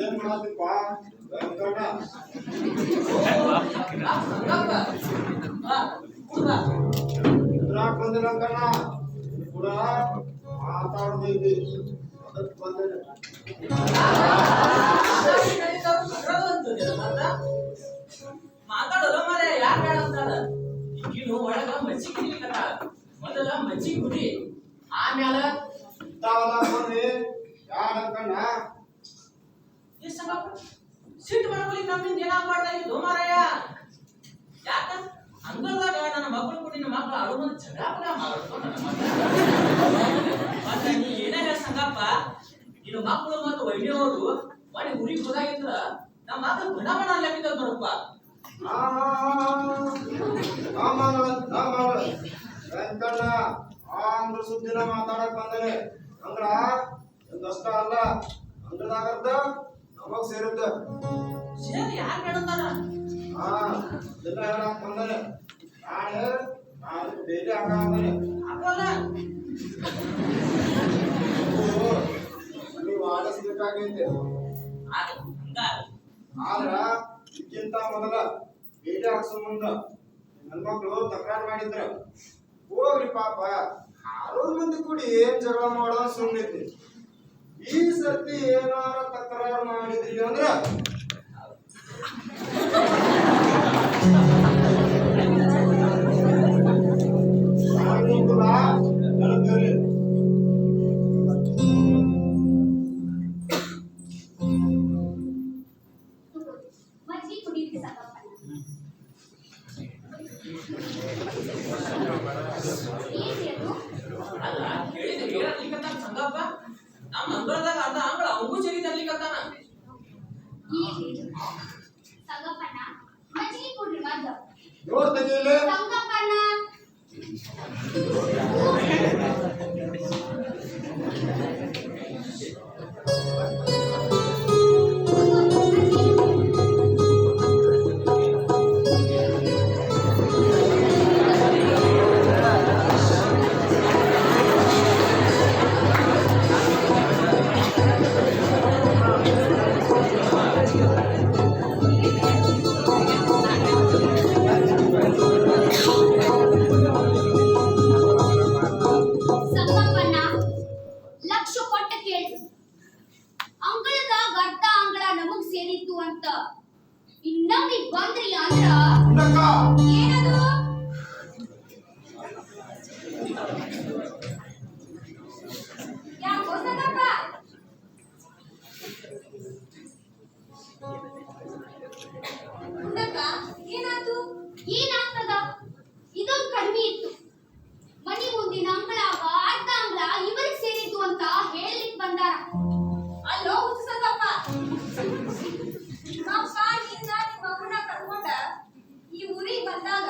ಏನ್ ಮಾಡತ್ತಿಪ್ಪ ವೆಂಕಣ್ಣ? ಇದ್ರಾಗ ಬಂದಿಲ್ಲ ಕಣ್ಣ, ಕೂಡ ಮಾತಾಡ್ದೈತಿ ಅದಕ್ಕೆ ಬಂದಿಲ್ಲ. ಮಾತಾಡೋಲ್ಲ ಮಾರೇ, ಯಾರು ಬೇಡ ಅಂತಾರ. ಈಗಿನ ಒಳಗ ಮಜ್ಜಿಗೆ ಕುಡಿಲಿಕ್ಕತ್ತ. ಮೊದಲ ಮಜ್ಜಿಗೆ ಕುಡಿ, ಆಮ್ಯಾಲ ಇಂಥವೆಲ್ಲ ಬಂದಿ ಯಾರಕ್ಕಣ್ಣ? ಈ ಸಂಗಪ್ಪ ಸಿಟ್ಟು ಮಾಡ್ಕೊಲಿಕ್ಕೆ ನಮ್ಮಿಂದ ಏನಾಗ್ಬಾರ್ದ ಇದು ಮಾರಾಯ. ಯಾಕ ಅಂಗಲ್ದಾಗ ನನ್ನ ಮಕ್ಕಳು ಕೂಡ ನಿನ್ನ ಮಕ್ಕಳು ಆಡೋ ಮುಂದೆ ಜಗಳ ಕೂಡ ಮಾಡ್ಕೊಂಡು ಮತ್ತೆ ನೀ ಏನೇ ಹೇಳ ಸಂಗಪ್ಪ, ನಿನ್ನ ಮಕ್ಕಳು ಮತ್ತು ವೈದ್ಯವರು ಮಾಡಿ ಊರಿಗೆ ಹೋದಾಗಿದ್ರ ನಮ್ಮ ಮಕ್ಕಳು ಬಣ ಬಣ ಅನ್ಲಕ್ಕಿದ್ದ ನೋಡಪ್ಪ. ವೆಂಕಣ್ಣ ಅಂದ್ರ ಸುದ್ದಿನ ಮಾತಾಡಕ್ ಬಂದರೆ ಅಂದ್ರ ಒಂದಷ್ಟ ಅಲ್ಲ, ಅಂದ್ರದಾಗರ್ದ ನಮಗ್ ಸೇರಿದ್ದ. ಸೇರಿ ಯಾರು ಬೇಡಂತಾರ? ಎಲ್ಲ ಹೇಳಕ್ ಬಂದರೆ ನಾಳೆ ನಾನು ಡೈಲಿ ಹಾಕಂದ್ರೆ ಹಾಕೋಲ್ಲ ನೀವು ಆಡಿಸ್ಬೇಕಾಗೈತೆ. ಆದ್ರ ಇದಕ್ಕಿಂತ ಮೊದಲ ಡೈಲಿ ಹಾಕ್ಸೋ ಮುಂದ ನನ್ ಮಕ್ಳು ತಕರಾರು ಮಾಡಿದ್ರ ಹೋಗ್ರಿ ಪಾಪ 6 ಮಂದಿ ಕೂಡಿ ಏನ್ ಜಗಳ ಮಾಡೋದು ಸುಮ್ಮನಿದ್ರಿ. ಈ ಸರ್ತಿ ಏನಾರ ತಕರಾರು ಮಾಡಿದ್ರಿ ಅಂದ್ರ ಮಜ್ಜಿಗೆ ಕುಡಿಲಿಕ್ಕೆ ಸಾಕಪ್ಪ. ಏನ್ರಿ ಅದು? ಅಲ್ಲ ಹೇಳಿದ್ರೆ ಏನಾಗ್ಲಿಕ್ಕತ್ತಾನ ಸಂಗಪ್ಪ? ನಮ್ಮ ಅಂಗಳದಾಗ ಅರ್ಧ ಅಂಗಳ ಅವಂಗೂ ಚರಿ ತರ್ಲಿಕ್ಕತ್ತಾನ. ಏನ್ರಿ ಇದು? ಸಂಗಪ್ಪಣ್ಣ ಮಜ್ಜಿಗೆ ಕುಡ್ರಿ ಮದ್ದ. ನೋಡ್ತೀನಿ ಇಲ್ಲಿ ಸಂಗಪ್ಪಣ್ಣ ಇನ್ನೊಮ್ಮೆ ಬಂದ್ರಿ ಅಂದ್ರ ಹುಡುಕ ಏನದು ಯಾಕೋ ಸಂಗಪ್ಪ ಹುಡುಕ ಏನಾತು ಏನಾಗ್ತದ ಇದೊಂದು ಕಡಿಮೆ ಇತ್ತು ಮನಿ ಮುಂದಿನ ಅಂಗಳಾಗ ಅರ್ಧ ಅಂಗಳ ಇವರಿಗೆ ಸೇರಿತು ಅಂತ ಹೇಳಲಿಕ್ ಬಂದಾರ. ಅಲ್ಲೋ ಹುಚ್ಚ ಸಂಗಪ್ಪ ನಮ್ಮಪ್ಪ ನಿನ್ನ ನಿಮ್ಮ ಮಗನ ಕರ್ಕೊಂಡ ಈ ಊರಿಗೆ ಬಂದಾಗ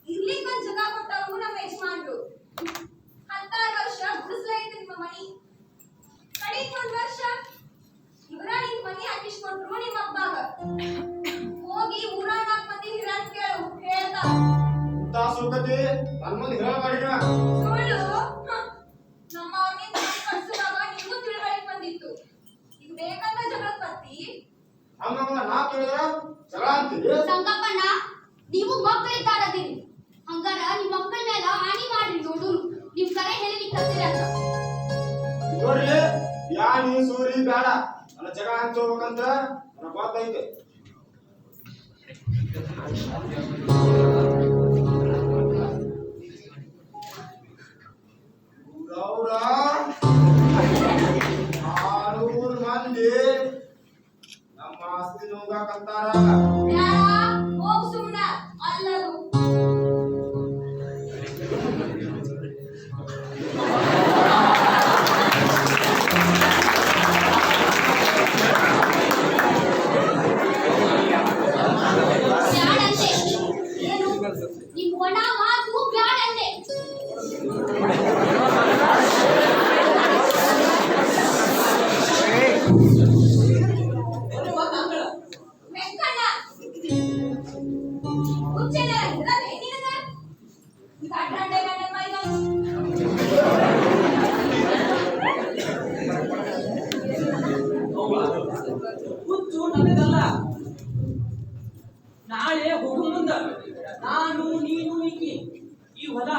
ಇರ್ಲಿಕ್ಕೆ ಒಂದ್ ಜಾಗ ಕೊಟ್ಟವ್ರು ನಮ್ಮ ಯಜಮಾನ್ರು 16 ವರ್ಷ ಗುಡಿಸ್ಲೈತೆ ನಿಮ್ಮ ಮನಿ ಕಡೆಗೆ ಒಂದ್ ವರ್ಷ ಇವರ ನಿನ್ ಮನಿ ಹಾಕಿಸ್ಕೊಂಡ್ರು ನಿಮ್ಮ ಅಪ್ಪಾಗ ಹೋಗಿ ಊರಾಗ 4 ಮಂದಿ ಹಿರಿಯರ್ ಕೇಳು ಹೇಳ್ತಾ ಸುಖತಿ ನನ್ನ ಮುಂದೆ ಹೇಳ ಮಾಡಿನ ಸುಳ್ಳು ನಮ್ಮ ಅವ್ನಿಂದ ಕಳ್ಸುವಾಗ ನಿಮಗೂ ತಿಳುವಳಿಕೆ ಬಂದಿತ್ತು ಈಗ ಬೇಕಂತ ಜಗಳಕ್ಕೆ ಬರ್ತಿ ಹಂಗಂಗ ನಾ ಕೇಳಿದ್ರ ಜಗಳ ಅಂತೀವಿ ಸಂಗಪ್ಪಣ್ಣ ನೀವು ಮಕ್ಕಳಿದ್ದಾರದಿರಿ ಹಂಗಾರ ನಿಮ್ಮ ಮಕ್ಕಳ ಮೇಲೆ ಹಾನಿ ಮಾಡ್ರಿ ನೋಡುನು ನಿಮ್ ಕರೆ ಹೇಳಿ ಕತ್ತೀರಿ ಅಂತ. ನೋಡ್ರಿ ಯಾ ನೀ ಸೂರಿ ಬೇಡ ನನ್ನ ಜಗ ಅಂತ ಹೋಗ್ಬೇಕಂತ ನನ್ನ ಗೊತ್ತೈತೆ ಊರವ್ರ 600 ಮಂದಿ ನಮ್ಮ ಆಸ್ತಿ ನೋಗಾಕಂತಾರ ಯಾರ ಹೋಗ್ ಸುಮ್ನ ಅಲ್ಲದು ಬ್ಯಾಡಂದೆ ಏನು ನಿಮ್ ಒಣ ಮಾತು ಬ್ಯಾಡಂದೆ. ಒಂದು ಮಾತು ಅಂಗಳ ವೆಂಕಣ್ಣ ಹುಚ್ಚೆಲ್ಲ ಇರದೆ ನಿನಗ ಗಡ್ಡಂಡೆ ಗಂಡ ಮೈದ ಹುಚ್ಚು ನನಗಲ್ಲ. ನಾಳೆ ಹೋಗು ಮುಂದ ನಾನು ನೀನು ಈಕಿ ಈ ಹೊಲ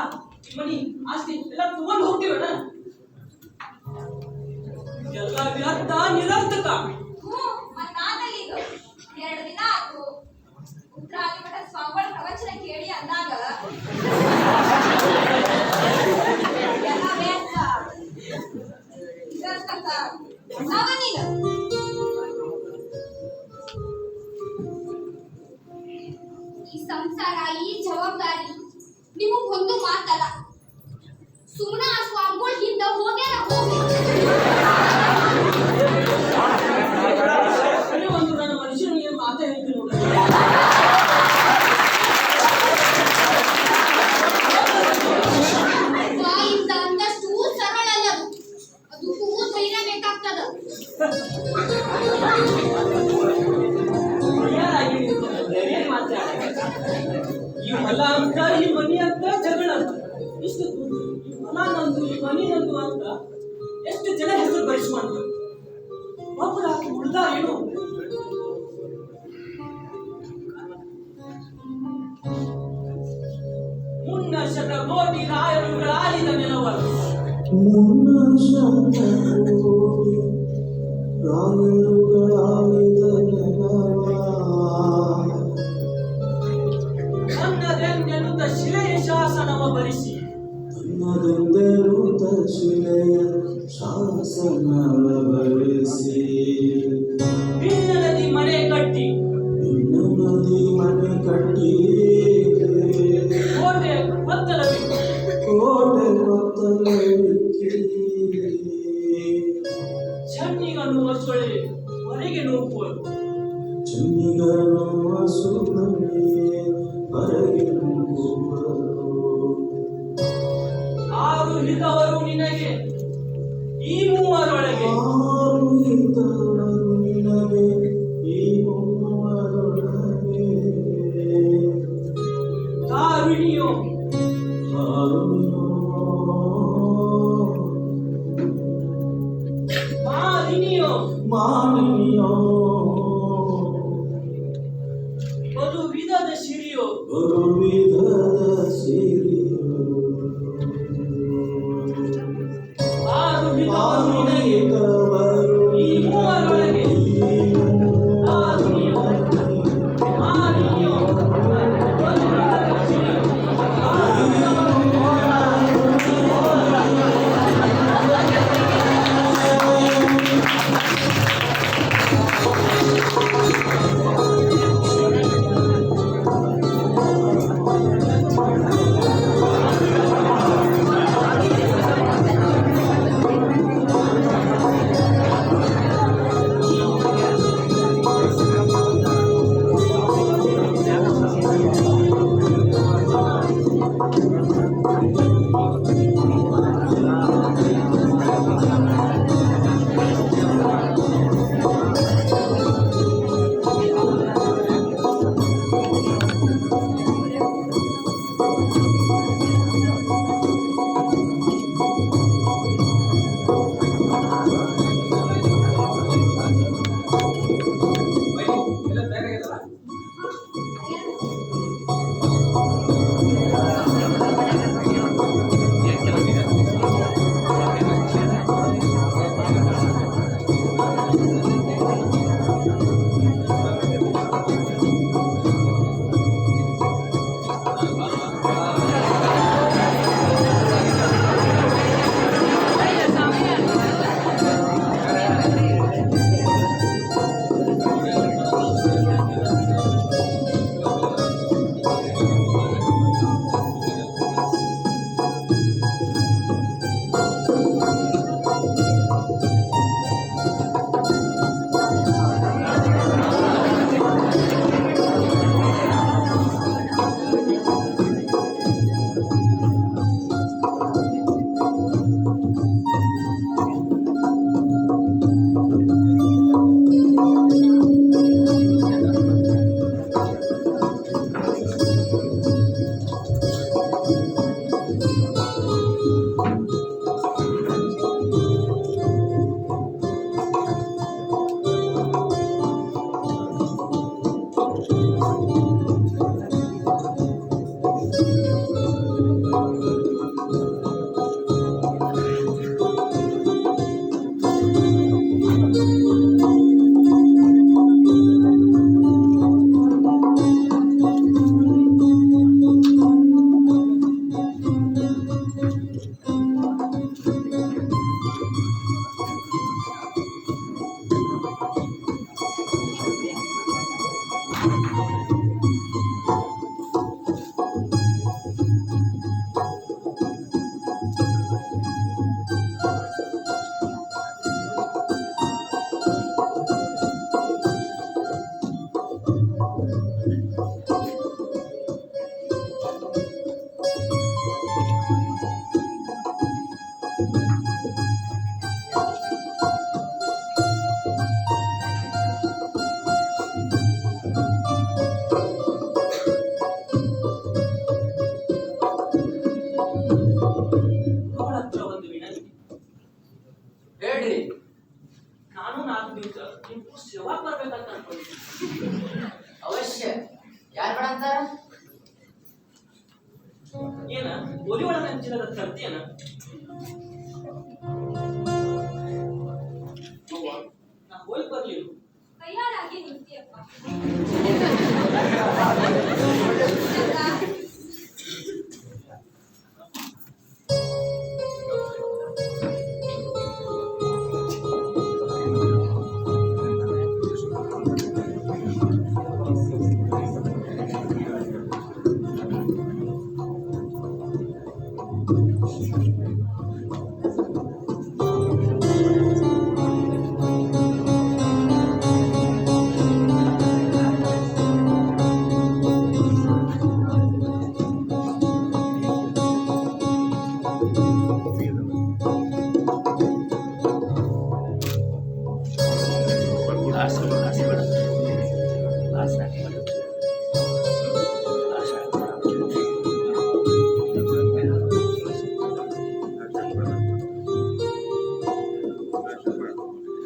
ಈ ಮನಿ ಆಸ್ತಿ ಎಲ್ಲ ತಗೊಂಡು ಹೋಗ್ತೀವಣ್ಣ. ಎಲ್ಲ ವ್ಯರ್ಥ ನಿರರ್ಥಕ. ಮತ್ತಾದಲ್ಲಿ ಇದು 2 ದಿನ ಆತು ಉತ್ತರಾದಿ ಮಠ ಸ್ವಾಮಿಗಳ ಪ್ರವಚನ ಕೇಳಿ ಅಂದಾಗ ಎಲ್ಲ ವ್ಯರ್ಥ ನಿರರ್ಥಕ ಅವ ನೀನು ಈ ಸಂಸಾರ ಈ ಜವಾಬ್ದಾರಿ ನಿಮಗ್ ಒಂದು ಮಾತಲ್ಲ. ಸುಮ್ಮನೆ ಆ ಸ್ವಾಮಿಗಳ ಹಿಂದ ಹೋಗ್ಯಾರ ಹೋಗಿ ಅಲ್ಲಿ ಒಂದು ನನ್ನ ಮನುಷ್ಯನಿಗೆ ಮಾತೇ ಹೇಳ್ತೀನಿ ನೋಡು. ಬಾಯಿಂದ ಅಂದಷ್ಟು ಸರಳ ಅಲ್ಲದು ಅದಕ್ಕೂ ಧೈರ್ಯ ಬೇಕಾಗ್ತದ. ಯಾರಾಗಿ ಏನ್ ಮಾತಾಡ ಈ ಹೊಲ ಅಂತ ಈ ಮನಿ ಅಂತ ಜಗಳ ಅಂತ ಇಷ್ಟು ಈ ಹೊಲ ನಂದು ಈ ಮನಿ ನಂದು ಅಂತ ಎಷ್ಟು ಜನ ಹೆಸರು ಬರಿಸ್ಕೊಂಡ ಒಬ್ಬರ ಉಳ್ದ ಏನು ಮುನ್ನ ಶತಕೋಟಿ ರಾಯರುಗಳ ಆಳಿದ ನೆಲವರು ನನ್ನದೆಂದೆನುತ ಶಿಲೆಯ ಶಾಸನವ ಬರಿಸಿ ಭಿನ್ನ ನದಿ ಮನೆ ಕಟ್ಟಿ ಕೋಟೆ ಕೊತ್ತಲವಿಟ್ಟು ಚೆನ್ನಿಗನ್ನುವ ಸೊಳ್ಳೆ ಹೊರಗೆ ನೂಕುವರು ಆರು ಹಿತವರು ನಿನಗೆ ಈ ಮೂವರೊಳಗೆ ಕಾರುಣಿಯೋ ಮಾಲಿನಿಯೋ ಒಂದು ವಿಧದ ಸಿರಿಯೋ ಆರು ಹಿತವರು ನಿನಗೆ ಈ ಮೂವರೊಳಗೆ ಕಾರುಣಿಯೋ ಅವಳ ಹತ್ರ ಒಂದು ವಿನಂತಿ. ಹೇಳ್ರಿ. ನಾನು 4 ದಿವಸ ನಿಮ್ಗೂ ಸೇವಾ ಬರ್ಬೇಕಂತ ಅನ್ಕೊಂಡಿದ್ದೀನಿ. ಅವಶ್ಯ. ಯಾರ್ ಬೇಡ ಅಂತಾರ? ಏನ ಒಲಿ ಒಳಗ ಹಂಚಿದ ತರ್ತೀಯನ? ನಾ ಹೋಗಿ ಬರ್ಲಿಲ್ಲ. ಕೈಯಾರಾಗಿ ನಿಂತಿಯಪ್ಪ.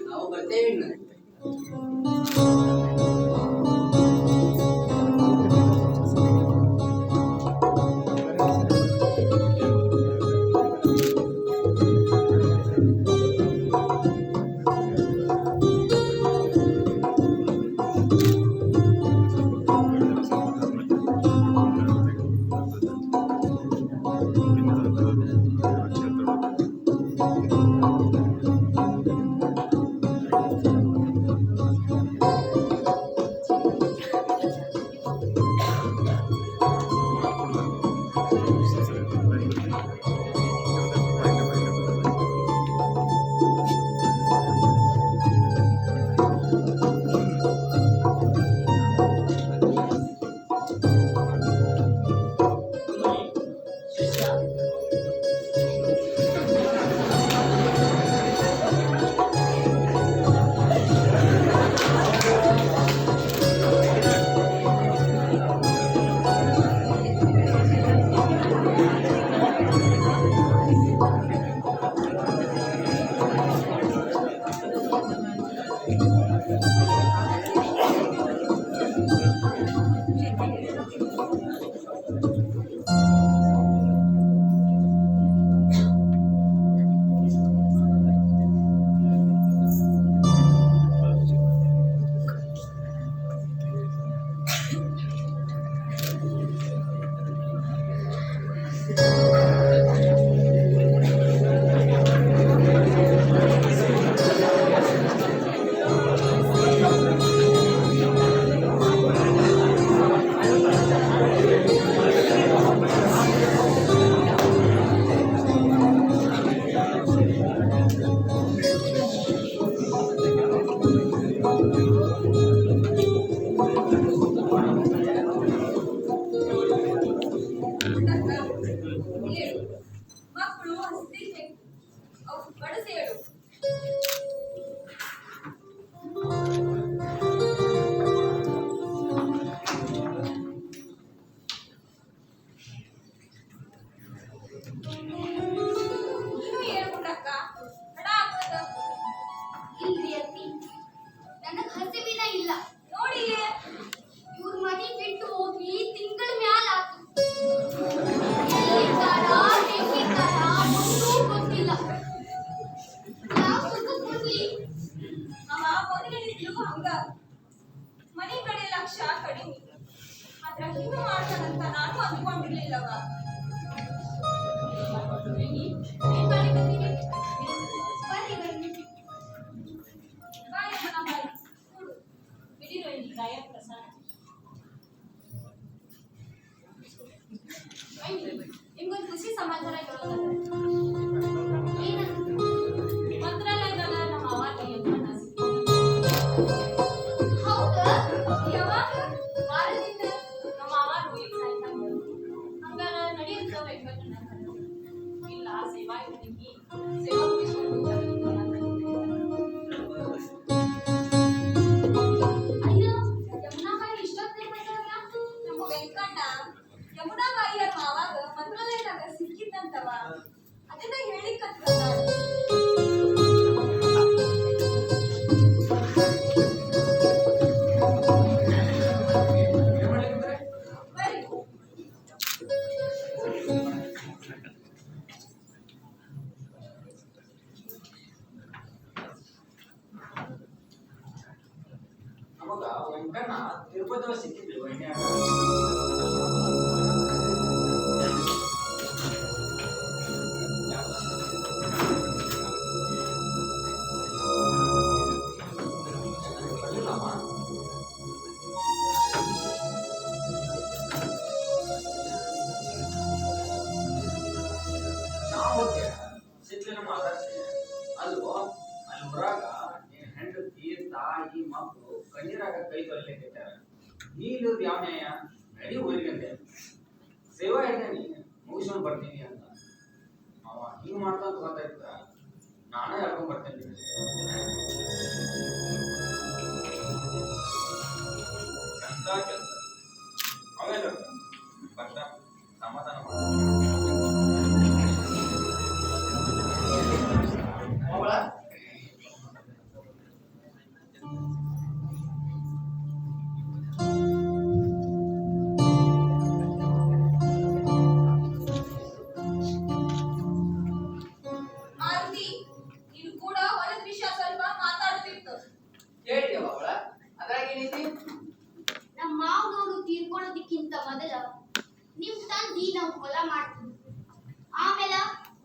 ನಾವು ಬರ್ತೇವೆ ಇನ್ನು. ಮಕ್ಕಳು ಹಸ್ತಿರ್ಬೇಕು. ಅವು ಬಡಸೇಳು. ನೀನು ಹೇಳ್ಕೊಂಡಕ್ಕ ಹಡ ಆಗ್ತದ. ಇಲ್ರಿ ಅತ್ತಿ, ನನಗ್ ಹಸಿವಿನ ಇಲ್ಲ. ನೋಡಿಲೆ ಇವ್ರ ಮನಿ ಬಿಟ್ಟು ಹೋಗಿ ತಿಂಗಳ ಮ್ಯಾಲ ಆತು. ಎಲ್ಲಿದ್ದಾರ, ಹೆಂಗಿದ್ದಾರ ಒಂದೂ ಗೊತ್ತಿಲ್ಲ. ಯಾವ ಸುಖಕ್ ಕೊಡ್ಲಿ? ಅವ ಮೊದಲಿನಿಂದಲೂ ಹಂಗ. ಮನಿ ಕಡೆ ಲಕ್ಷ್ಯ ಕಡಿಮೆ. ಆದ್ರ ಹಿಂಗ ಮಾಡ್ತಾನಂತ ನಾನು ಅಂದ್ಕೊಂಡಿರ್ಲಿಲ್ಲವ. ಏನ್ ಮಾಡ್ಲಿಕತ್ತೀರಿ? ಬರ್ರಿ ಬರ್ರಿ. ಬಾಯ್ ಅಮ್ಮನ ಬಾಯ್. ಕೂಡು. ಬಿಡಿರೋ ಇಲ್ಲಿ ಗಾಯ ಪ್ರಸಾದ. ಸಮಾಚಾರ ಕೇಳೋದಾದ್ರೆ ಏನಂತ? ಮಂತ್ರಾಲಯದಾಗ ನಮ್ಮ ಅವಾಗೆ ಯಮನ ಹೌದಾ? ಯಾವಾಗ ವಾರದಿಂದ ನಮ್ಮ ಅವಾಗ ಈಗ ಸಾಯ್ತಾನ ಹಂಗಾರ ನಡೆಯುತ್ತ ವೆಂಕಟಣ್ಣ ಇಲ್ಲ ಸೇವಾ ಇರ್ತೀನಿ ಸೇವಾ ಅಯ್ಯೋ, ಯಮುನಾಬಾಯಿ ಇಷ್ಟೊತ್ತಿಗೆ ಬಂದವಲ್ಲ? ನಮ್ಮ ವೆಂಕಣ್ಣ ಯಮುನಾಬಾಯಿಯ ಮಾವಾಗ ಮಂತ್ರಾಲಯದಾಗ ಸಿಕ್ಕಿದ್ದಂತವ ಅದನ್ನ ಹೇಳಿಕತ್ ಬಂದಾಳ. ಬರ್ರಿ ನಮಗ ವೆಂಕಣ್ಣ ತಿರುಪತಿ ಸಿಕ್ಕಿದ್ವಿ ವೈನ್ಯಾಗ. ಬರ್ಲಿಲ್ಲಮ್ಮ? ನಾವು ಹೋಗ್ತೇವೆ ಸಿಕ್ಲಿನ ಮಾತಾಡ್ಸಿ ಅಲ್ವೋ ಅಲ್ಲಿ ಊರಾಗ ನೀನ್ ಹೆಂಡತಿ ತಾಯಿ ಮಕ್ಕಳು ಕಣ್ಣೀರಾಗ ಕೈ ತೊಳಿಲಿಕ್ಕಿಟ್ಟಾರ ನೀ ಇಲ್ಲಿರೋದು ಯಾವ ನ್ಯಾಯ ನಡಿ ಊರಿಗೆ ಅಂದೆ ಸೇವಾ ಇರ್ತೇನೆ ಮುಗಿಸ್ಕೊಂಡು ಬರ್ತೀನಿ ಅಂತ ಅವ ಹಿಂಗ್ ಮಾಡ್ತಾ ಗೊತ್ತಾಯ್ತ ನಾನೇ ಹೇಳ್ಕೊಂಡ್ ಬರ್ತೇನೆ ಎಂತ ಕೆಲಸ ಅವೇನು ಬರ್ತ ಸಮಾಧಾನ ಅವಳ ಮಾರುತಿ ನೀನು ಕೂಡ ಹೊಲದ ವಿಷಯ ಸ್ವಲ್ಪ ಮಾತಾಡ್ತಿತ್ತು ಹೇಳ್ತೀವ ಅವಳ ಅದ್ರಾಗ ಏನೈತಿ ನಮ್ಮ ಮಾವನವರು ತೀರ್ಕೊಳ್ಳೋದಕ್ಕಿಂತ ಮೊದಲ ನಿಮ್ ತಂದಿ ನಾವು ಹೊಲ ಮಾಡ್ತೀವಿ ಆಮೇಲೆ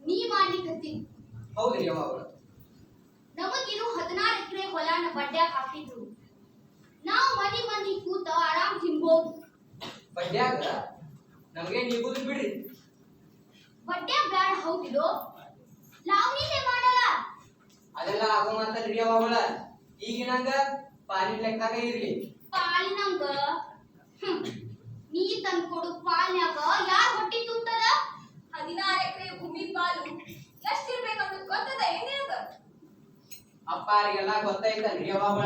ನೀ ಮಾಡ್ಲಿಕ್ಕತ್ತೀನಿ. ಹೌದ್ರಿ ಅವಳ ನಮಗಿರು 16 ಎಕರೆ ಹೊಲನ ಬಡ್ಡ್ಯಾಗ ಹಾಕಿದ್ರು ನಾವು ಮನಿ ಮಂದಿ ಕೂತ ಆರಾಮ್ ತಿನ್ಬೋದು. ಬಡ್ಯಾಗ ನಮ್ಗೆ ನಿಗುದು ಬಿಡ್ರಿ ಬಡ್ಡ್ಯಾಗ ಬ್ಯಾಡ ಹೌದಿಲ್ಲೋ? ಲಾವಣಿನೇ ಮಾಡಲ್ಲ. ಅದೆಲ್ಲ ಆಗೋ ಮಾತಲ್ರಿ ಅವಳ ಈಗಿನಂಗ ಪಾನಿ ಲೆಕ್ಕದಾಗ ಇರ್ಲಿ ಪಾಲಿನಂಗ ನೀ ತಂದ್ಕೊಡು ಪಾಲ್ನ್ಯಾಗ ಯಾರ್ ಹೊಟ್ಟಿ ತುಂಬತದ? 16 ಎಕರೆ ಭೂಮಿ ಪಾಲು ಎಷ್ಟಿರ್ಬೇಕಂತ ಗೊತ್ತದ ಏನೇಗ ಅಪ್ಪಾರಿಗೆಲ್ಲ ಗೊತ್ತಾಯ್ತಲ್ರಿ ಅವಳ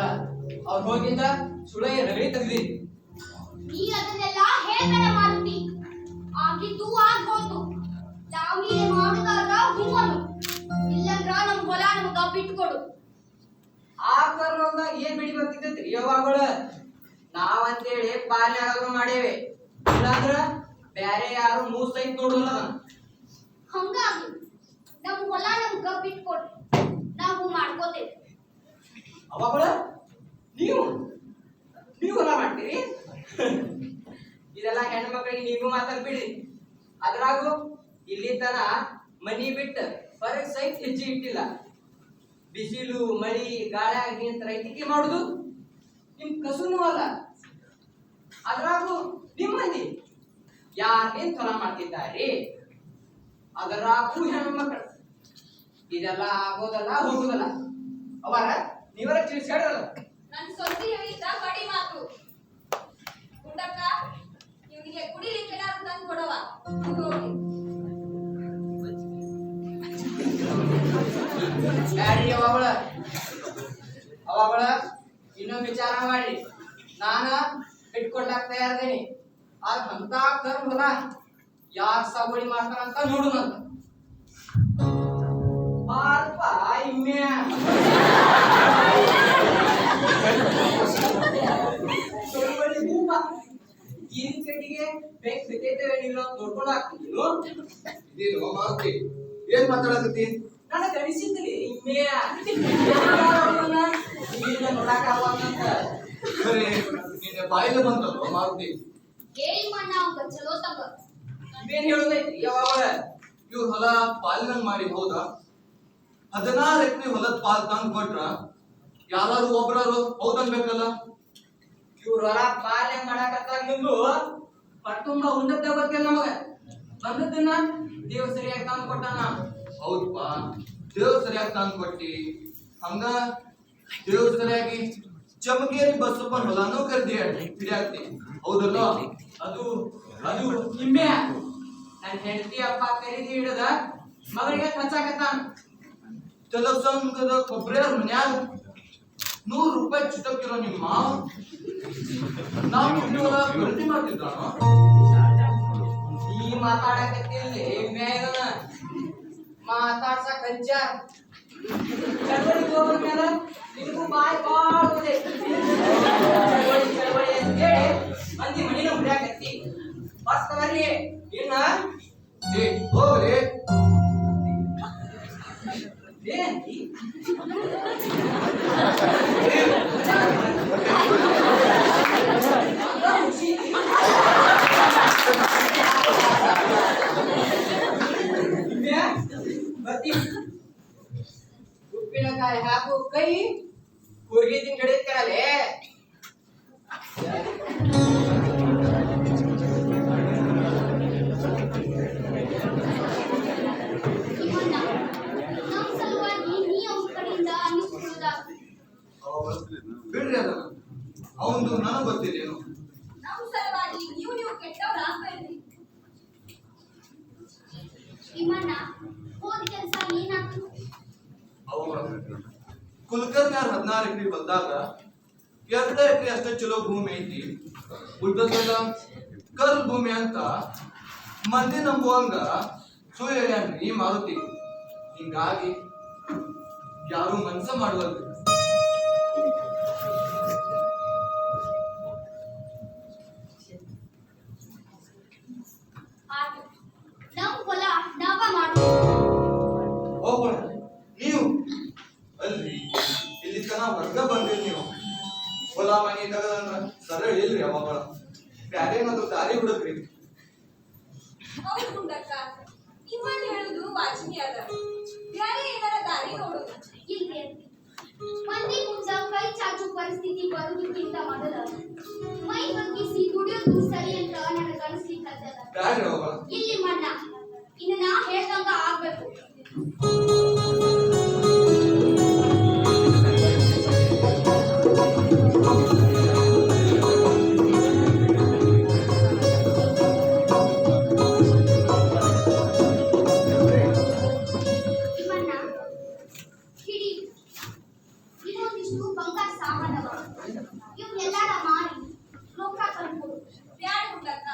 ಅವ್ರು ಹೋಗಿಂದ ಸುಳ ರಗಡಿ ತೆಗ್ದಿ ನೀ ಅದನ್ನೆಲ್ಲ ಹೇಳ್ಬೇಡ ಮಾರುತಿ. ಆಗಿದ್ದು ಆಗ್ಬೋದು. ಲಾವಣಿನೇ ಮಾಡುದಾದ್ರ ಹೂವನು ಇಲ್ಲಂದ್ರ ನಮ್ ಹೊಲ ನಮಗ ಬಿಟ್ಕೊಡು. ಆ ಕರ್ನೊಂದಾಗ ಏನ್ ಬಿಡಿ ಬರ್ತಿದ್ದೈತ್ರಿ ಯಾವಾಗಳ ನಾವಂತೇಳಿ ಪಾಲ್ಯಾಗಾದ್ರು ಮಾಡೇವೆ ಇಲ್ಲಾಂದ್ರ ಬ್ಯಾರೆ ಯಾರು ಮೂಸೈತ್ ನೋಡಲ್ಲ ಹಂಗಾಗಿ ನಮ್ ಹೊಲ ನಮ್ಗ ಬಿಟ್ಕೊಡು, ನಾವು ಮಾಡ್ಕೋತೇವೆ. ಅವಾಗಳ ನೀವು ನೀವು ಹೊಲ ಮಾಡ್ತೀರಿ ಇದೆಲ್ಲ ಹೆಣ್ಮಕ್ಳಿಗೆ ನೀವು ಮಾತಾಡ್ಬಿಡ್ರಿ ಅದ್ರಾಗು ಇಲ್ಲಿ ತನ ಮನಿ ಬಿಟ್ಟ ಹೊರಗ್ ಸೈತ್ ಹೆಜ್ಜೆ ಇಟ್ಟಿಲ್ಲ ಬಿಸಿಲು ಮಳಿ ಗಾಳಿ ಅಂತ ರೈತಿಕೆ ಮಾಡುದು ನಿಮ್ ಕಸುನು ಅಲ್ಲ ಅದ್ರಾಗು ನಿಮ್ ಮಂದಿ ಯಾರೇನ್ ಹೊಲ ಮಾಡ್ತಿದ್ದಾರೆ ಅದರಾಗೂ ಹೆಣ್ಮಕ್ಳು ಇದೆಲ್ಲ ಆಗೋದಲ್ಲ ಹೋಗುದಲ್ಲ ಅವರ ನೀವರ ತಿಳಿಸಿ ಹೇಳಲ್ಲ ನನ್ ಸೊಸಿ ಹೇಳಿದ್ದ ಕಡಿ ಮಾತು ಗುಂಡಕ್ಕ ಇವನಿಗೆ ಕುಡಿಲಿಕ್ಕೆ ಏನಾದ್ರು ತಂದು ಕೊಡವ ಹೋಗಿ ಬ್ಯಾಡ್ರಿ ಅವಾಗಳ ಇನ್ನೊಂದು ವಿಚಾರ ಮಾಡಿ ನಾನ ಬಿಟ್ಕೊಡ್ಲಾಕ್ ತಯಾರದೇನಿ ಆದ್ರೆ ಅಂತ ಕರ್ಮ ಹೊಲ ಯಾರ್ ಸಾಗುವಳಿ ಮಾಡ್ತಾರಂತ ನೋಡುನಂತ ಪಾಪ ಇಮ್ಮೆ ಸೊಳ್ಳಿ ಭೂಪ ಈರಿನ ಕಟ್ಟಿಗೆ ಬೆಂಕ್ ಬಿತ್ತೈತೇನಿಲ್ಲ ನೋಡ್ಕೊಂಡು ಹಾಕ್ತಿದ್ರು ಇದೇನು ಮಾರುತಿ ಏನ್ ಮಾತಾಡಕತ್ತಿ ನನಗೆ ಅನಿಸಿದ್ರಿ ಇಮ್ಮೆ ನೋಡಾಕ ಅಂತ ಬರೀ ನಿನ್ನೆ ಬಾಯಿಗೆ ಬಂತಲ್ವ ಮಾರುತಿ ಹೇಳಿ ಮಣ್ಣ ಅವಂಗ ಚಲೋ ತಗ. ಇವೇನ್ ಹೇಳೋದೈತ್ರಿ ಯಾವಾಗ ಇವ್ರ ಹೊಲ ಪಾಲಿನಂಗ್ ಮಾಡಿ ಹೌದಾ 16 ಎಕರೆ ಹೊಲದ ಪಾಲ್ ತಂದ್ ಕೊಟ್ರ ಯಾರು ಒಬ್ರಾರು ಹೌದನ್ಬೇಕಲ್ಲ ಇವ್ರ ಹೊಲ ಪಾಲನೆ ಮಾಡಾಕತ್ತಾಗ ನಿಂದು ಪಟ್ಟುಂಬ ಉಂಡದ್ದ ಗೊತ್ತಿಲ್ಲ ನಮಗ ಬಂದದ್ದನ್ನ ದೇವ್ ಸರಿಯಾಗಿ ತಂದು ಕೊಟ್ಟಾನ. ಹೌದಪ್ಪ, ದೇವ್ರ ಸರಿಯಾಗಿ ತಂದು ಕೊಟ್ಟಿ. ಹಂಗ ದೇವ್ರ ಸರಿಯಾಗಿ ಚಮಗೇರಿ ಬಸಪ್ಪನ ಹೊಲನೂ ಕರ್ದಿ ಹಿಡಿಯಾಕ್ತಿ. ಹೌದಲ್ಲ? ಅದು ಅದು ನಿಂಬೆ ನನ್ನ ಹೆಂಡತಿ ಅಪ್ಪ ಖರೀದಿ ಹಿಡದ ಮಗಳಿಗೆ ಹಚ್ಚಾಕತ್ತಾನ. ಕೆಲಸಂಗದ ಕೊಬ್ಬರಿ ಮನ್ಯಾಗ 100 ರೂಪಾಯಿ ಚಿಟಕ್ಕಿರೋ ನಿಮ್ಮ ಮಾವ ನಾವು ಖರೀದಿ ಮಾಡ್ತಿದ್ದಾನ. ಈ ಮಾತಾಡಕತ್ತಿಲ್ಲಿ ಮೇಗನ ಮಾತಾಡ್ಸಕ್ ಹಂಚಾರ ಚಳವಳಿ ಹೋಗ್ರ ಮೇಲೆ ನಿನಗೂ ಬಾಯ್ ಬಾಳ ಹೋದೆ. ಚಳವಳಿ ಚಳವಳಿ ಅಂತೇಳಿ ಮಂದಿ ಮನಿನ ಹುಡ್ಯಾಕತ್ತಿ ಬಸ್ ಬರ್ಲಿ ಇನ್ನ ಏ ಹೋಗ್ರಿ. ಏನಂತಿ ಉಪ್ಪಿನಕಾಯಿ ಹಾಕು ಕೈ ಕೂರ್ಗಿ ತಿಂಗ್ ಹಿಡಿತಾರಲ್ಲೇ. ಇವನ್ನ ನಮ್ಮ ಸಲುವಾಗಿ ನೀ ಅವ್ನ ಕಡೆಯಿಂದ ಅನ್ನಿಸ್ಕೊಳ್ಳೋದಾಗ್ತದೆ. ಬಿಡ್ರಿ ಅದನ್ನ, ಅವಂದು ನನಗ್ ಗೊತ್ತಿದೇನು. ನಮ್ಮ ಸಲುವಾಗಿ ನೀವು ಕೆಟ್ಟವ್ರ ಆಗ್ಬೇಡ್ರಿ. ನಿಮ್ಮಣ್ಣ ಹೋದ ಕೆಲಸ ಏನಾಗ್ತು? ಅವ ಕುಲಕರ್ಣ್ಯಾರ 16 ಎಕರೆ ಹೊಲ್ದಾಗ 2 ಎಕರೆ ಅಷ್ಟೇ ಚಲೋ ಭೂಮಿ ಐತಿ. ಉಳ್ದದೆಲ್ಲ ಕಲ್ ಭೂಮಿ ಅಂತ ಮಂದಿ ನಂಬುವಂಗ ಸುಳ್ಳು ಹೇಳ್ಯಾನ್ರಿ ಮಾರುತಿ. ಹಿಂಗಾಗಿ ಯಾರು ಮನ್ಸ ಮಾಡುವಲ್ರಿ. ಆಯ್ತು, ನಮ್ಮ ಹೊಲ ನಾವ ಮಾಡೋದು. ಹೋಗೋಣ. ನೀವು ಅಲ್ರಿ, ಇಲ್ಲಿ ತನ ವರ್ಗ ಬಂದಿರಿ ನೀವು. ಹೊಲ ಮನಿ ತಗದಂದ್ರ ಸರಳ ಇಲ್ರಿ ಅವಾಗ. ಬ್ಯಾರೆ ಏನಾದ್ರು ದಾರಿ ಹುಡುಕ್ರಿ. ಹೌದು ಗುಂಡಕ್ಕ, ನಿಮ್ಮಲ್ಲಿ ಹೇಳುದು ವಾಚಿನಿ ಅದ. ಬ್ಯಾರೆ ಏನಾರ ದಾರಿ ನೋಡುದು. ಇಲ್ರಿ ಅತ್ತಿ, ಮಂದಿ ಮುಂದ ಕೈ ಚಾಚು ಪರಿಸ್ಥಿತಿ ಬರುವುದಕ್ಕಿಂತ ಮೊದಲ ಮೈ ಬಗ್ಗಿಸಿ ದುಡಿಯೋದು ಸರಿ ಅಂತ ನನಗೆ ಅನಿಸ್ಲಿಕ್ಕತ್ತದ. ಬ್ಯಾಡ್ರಿ ಅವಾಗ. ಇಲ್ಲಿ ಮಣ್ಣ ಇನ್ನು ನಾ ಹೇಳ್ದಂಗ ಆಗ್ಬೇಕು. ನಿಮ್ಮಣ್ಣ ಹಿಡಿ, ಇದೊಂದಿಷ್ಟು ಬಂಗಾರ ಸಾಮಾನವ. ಇವನ್ನೆಲ್ಲಾರ ಮಾರಿ ರೊಕ್ಕ ತಂದ್ಕೊಡು. ಬ್ಯಾಡ ಗುಂಡಕ್ಕ,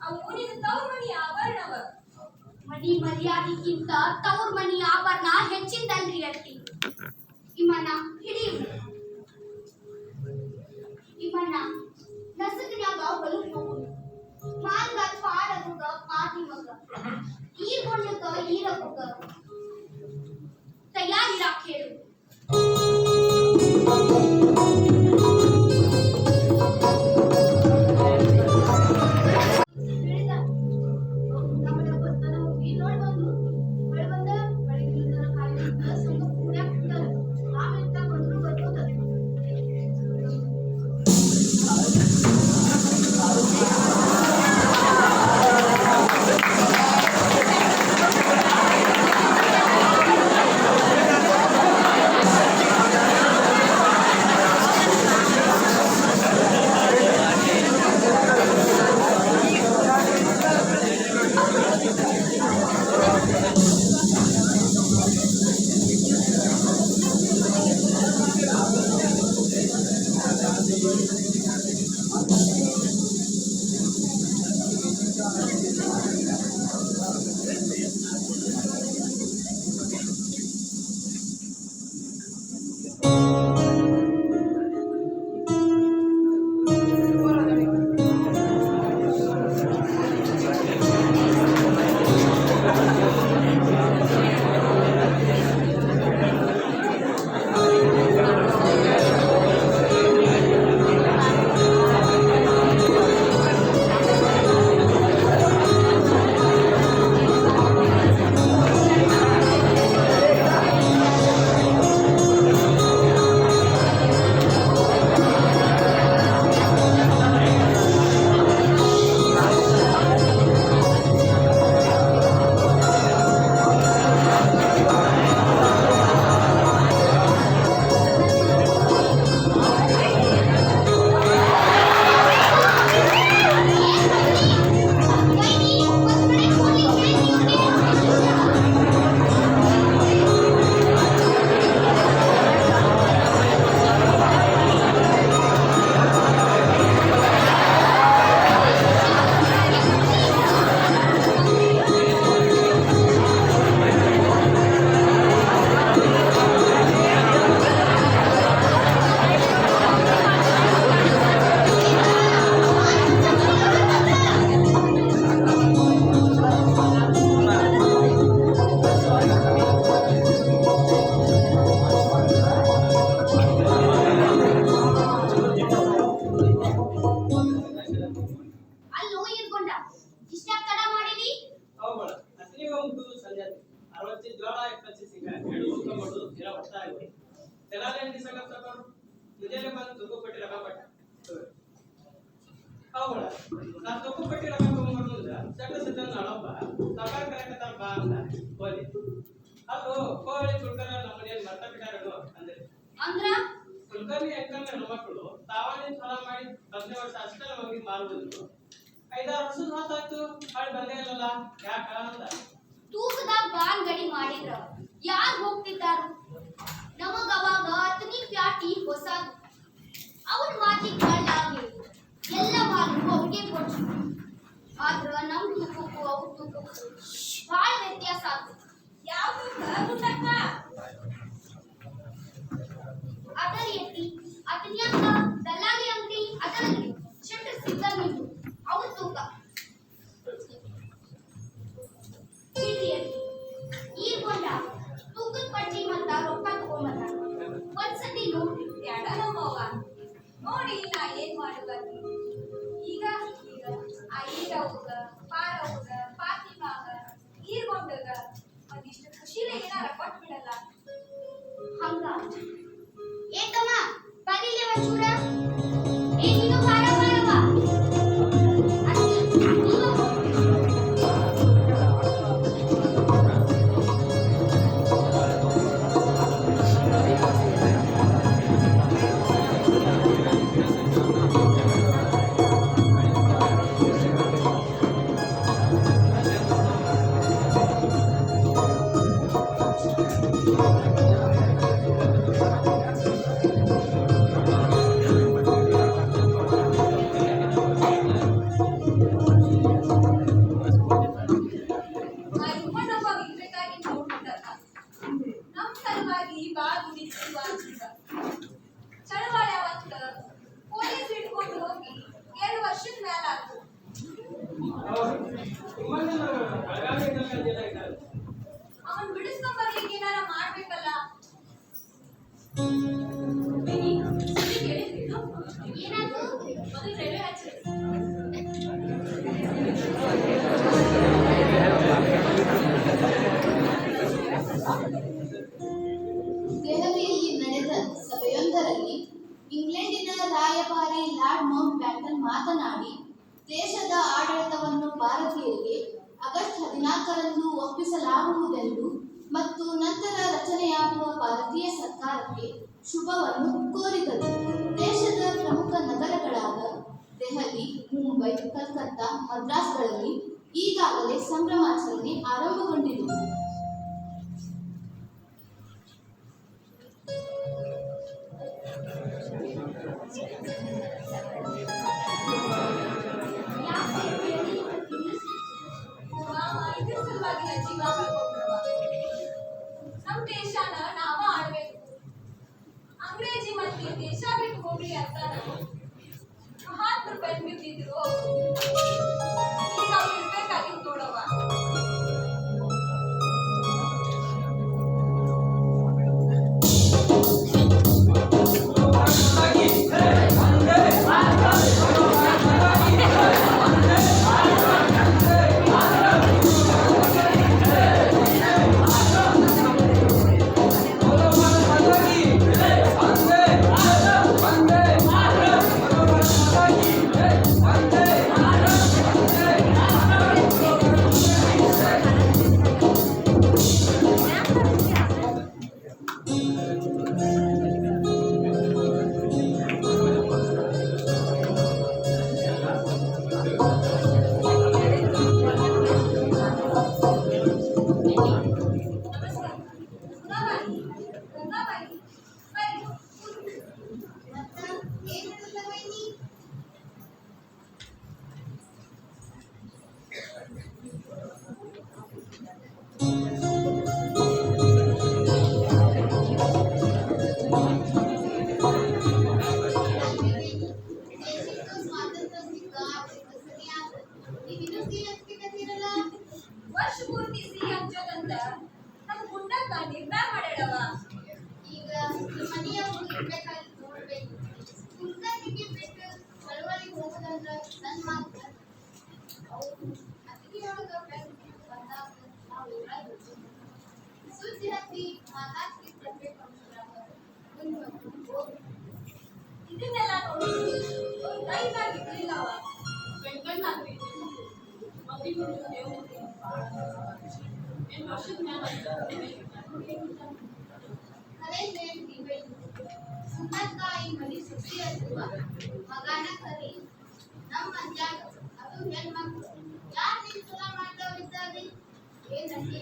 ಅವು ನಿನ್ನ ತವ್ರ ಮನಿ ಆಭರಣವ. ಮನಿ ಮರ್ಯಾದೆಗಿಂತ ತವ್ರ ಮನಿ ಆಭರಣ ಹೆಚ್ಚಿಂದಲ್ರಿ ಅತ್ತಿ. ನಿಮ್ಮಣ್ಣ ಹಿಡಿ. ನಿಮ್ಮಣ್ಣ ನಸಕಿನ್ಯಾಗ ಹೊಲಕ್ ಹೋಗುದು, ಮಾಲ್ಗ ಪಾಡಗುಗ ಮಾತಿ ಮಗ, ಈರ್ಗೊಂಡಕ ಈರಗುಗ ತಯಾರಿರಾಕ್ ಹೇಳು. ಆಮೇಲೆ ಬಂದ್ರು ಅವಳ ನಾನು ತಪ್ಪು ಪಟ್ಟಿ ರೊಕ್ಕ ತಗೊಂಡ್ಬಂದ್ರೆ ಸಣ್ಣ ಸಣ್ಣ ನಾಳಪ್ಪ ತಪಾರ ಕರೆಕ್ಟ್ ಬಾ ಅಂತ ಹೋಗಿ ಅಲ್ಲೋ ಕೋಳಿ ಕುಲ್ಕರ್ಣ ನಮ್ಮ ಮನೆಯಲ್ಲಿ ಮರ್ತ ಬಿಟ್ಟಾರೇನೋ ಅಂದ್ರೆ ಅಂದ್ರ ಕುಲಕರ್ಣಿ ಅಂಕಲ್ ಹೆಣ್ಮಕ್ಳು ತಾವೇ ಫಲ ಮಾಡಿ 15 ವರ್ಷ ಅಷ್ಟೇ ನಮಗೆ ಮಾರುವುದು 5-6 ವರ್ಷದ ಮಾತಾಯ್ತು ಹಾಳು ಬಂದೇ ಇಲ್ಲಲ್ಲ ಯಾಕ ಅಂತ ತೂಕದಾಗ ಬಾನ್ ಗಡಿ ಮಾಡಿದ್ರ ಯಾರು ಹೋಗ್ತಿದ್ದಾರು ನಮಗ ಅವಾಗ ಅತನಿ ಪ್ಯಾಟಿ ಹೊಸದು ಅವನ ಮಾತಿಗೆ ಕಳ್ಳಾಗಿ ಎಲ್ಲ ಮಾತು ಅವ್ರಿಗೆ ಕೊಡ್ಸಿ ಆದ್ರ ನಮ್ ತೂಕಕ್ಕೂ ಅವ್ರ ತೂಕಕ್ಕೂ ಭಾಳ ವ್ಯತ್ಯಾಸ ಆಗುತ್ತೆ ಯಾವ್ದು ಗುಂಡಕ್ಕ ಅದರ ಎತ್ತಿ ಅತನ್ಯಾಕ ದಲ್ಲಾಳಿ ಅಂಗಡಿ ಅದರಲ್ಲಿ ಶೆಟ್ರ್ ಸಿದ್ಧ ನಿಂತು ಅವ್ರ ತೂಕ ಹಿಡ್ರಿ ಎತ್ತಿ ಈ ಗೊಂಡ ತೂಕದ ಪಟ್ಟಿ ಮತ್ತ ರೊಕ್ಕ ತಗೊಂಬಂದ ಒಂದ್ಸತಿ ನೋಡ್ರಿ ಬ್ಯಾಡ ನಮ್ಮವ್ವ ನೋಡಿ ನಾ ಏನ್ ಮಾಡುವತ್ತಿ ಈಗ ಈಗ ಆ ಈರವ್ಗ ಪಾರವ್ಗ ಪಾತಿಮಾಗ ಈರ್ಗೊಂಡಗ ಒಂದಿಷ್ಟು ಖುಷಿಲೇ ಏನಾರ ಕೊಟ್ಬಿಡಲ್ಲ ಹಂಗ ಏಕಮ್ಮ ಬರೀಲಿ ಒಂಚೂರ ಏ ನೀನು ಬಾರ ಬಾರವ ಅತ್ತಿ ನೀನು ಆ ಇಬ್ಬನೊಬ್ಬ ಇರ್ಬೇಕಾಗಿ ನೋಡ್ಬಿಟ್ಟಕ್ಕ ನಮ್ ಸಲುವಾಗಿ ಬಾ ದುಡಿಸಿ ವಾಚಿಗ ಚಳವಳಿ ಅವತ್ತ ಪೊಲೀಸ್ ಹಿಡ್ಕೊಂಡು ಹೋಗಿ 2 ವರ್ಷದ ಮ್ಯಾಲ ಆತು ಅವನ್ ಬಿಡಿಸ್ಕೊಂಡ್ ಬರ್ಲಿಕ್ಕೆ ಏನಾರ ಮಾಡ್ಬೇಕಲ್ಲ ಮಿನಿ, ಸುದ್ದಿ ಕೇಳಿದ್ರೇನು? ಏನಾಯ್ತು ಮೊದಲು ರೈಲ್ವೆ ಹಚ್ಚಿರಿ ದೆಹಲಿಯಲ್ಲಿ ನಡೆದ ಸಭೆಯೊಂದರಲ್ಲಿ ಇಂಗ್ಲೆಂಡಿನ ರಾಯಭಾರಿ ಲಾರ್ಡ್ ಮೌಂಟ್ ಬ್ಯಾಟನ್ ಮಾತನಾಡಿ ದೇಶದ ಆಡಳಿತವನ್ನು ಭಾರತೀಯರಿಗೆ ಆಗಸ್ಟ್ 14ರಂದು ಒಪ್ಪಿಸಲಾಗುವುದೆಂದು ಮತ್ತು ನಂತರ ರಚನೆಯಾಗುವ ಭಾರತೀಯ ಸರ್ಕಾರಕ್ಕೆ ಶುಭವನ್ನು ಕೋರಿದರು. ದೇಶದ ಪ್ರಮುಖ ನಗರಗಳಾದ ದೆಹಲಿ, ಮುಂಬೈ, ಕಲ್ಕತ್ತಾ, ಮದ್ರಾಸ್ಗಳಲ್ಲಿ ಈಗಾಗಲೇ ಸಂಭ್ರಮಾಚರಣೆ ಆರಂಭಗೊಂಡಿದೆ. ಯಾಕೆ ಹೇಳಿ ಮಾವ ಇದ್ರ ಸಲುವಾಗಿ ನಾ ಜೀವ ಕಳ್ಕೊಂಡ್ರವ ನಮ್ ದೇಶನ ನಾವ ಆಡ್ಬೇಕು ಅಂಗ್ರೇಜಿ ಮಂದಿ ದೇಶ ಬಿಟ್ಟು ಹೋಗ್ಲಿ ಅಂತಾರ ಮಹಾತ್ಮರು ಬಂದ್ಬಿಟ್ಟಿದ್ರು ಈಗ ಅವ್ರು ಇರ್ಬೇಕಾಗಿತ್ತು ನೋಡವ್ವ ವರ್ಷ ಪೂರ್ತಿ ಸಿಹಿ ಹಂಚೋದಂತ ನಮ್ ಗುಂಡಕ್ಕ ನಿರ್ಧಾರ ಮಾಡ್ಯಾಡವ ಈಗ ಮನೆಯವರು ಇರ್ಬೇಕಾದ್ರೆ ನೋಡ್ಬೇಕು. ಕುಲಕರ್ಣಿಗೆ ಬಿಟ್ಟು ಚಳವಳಿಗೆ ಹೋಗೋದಂದ್ರ ನನ್ ಮಾತ್ರ ಅವರು ಅತಿಥಿಯೊಳಗ ಬಂದಾಗ ನಾವೆಲ್ಲ ಸುದ್ದಿ ಹತ್ತಿ ಮಾತಾಡ್ತಿ ಬರ್ಬೇಕು ಇದನ್ನೆಲ್ಲ ನೋಡಿ ಅವ್ರ ಕೈಗಾಗಿರ್ಲಿಲ್ಲವ खरे ಹೇಳ್ತೀವಿ ಸುಣ್ಣಕ್ಕಾಯಿ ಮಡಿ ಸುದ್ದಿ ಹಚ್ಚುವ ಮಗನ ಕರಿ ನಮ್ಮ ಮಂಜಾಗ ಅದು ಹೆಣ್ಮಕ್ಳು ಯಾರು ನಿನ್ ಸುಲ ಮಾಡ್ದವ್ರಿದ್ದಾರೆ ಏನಂತೆ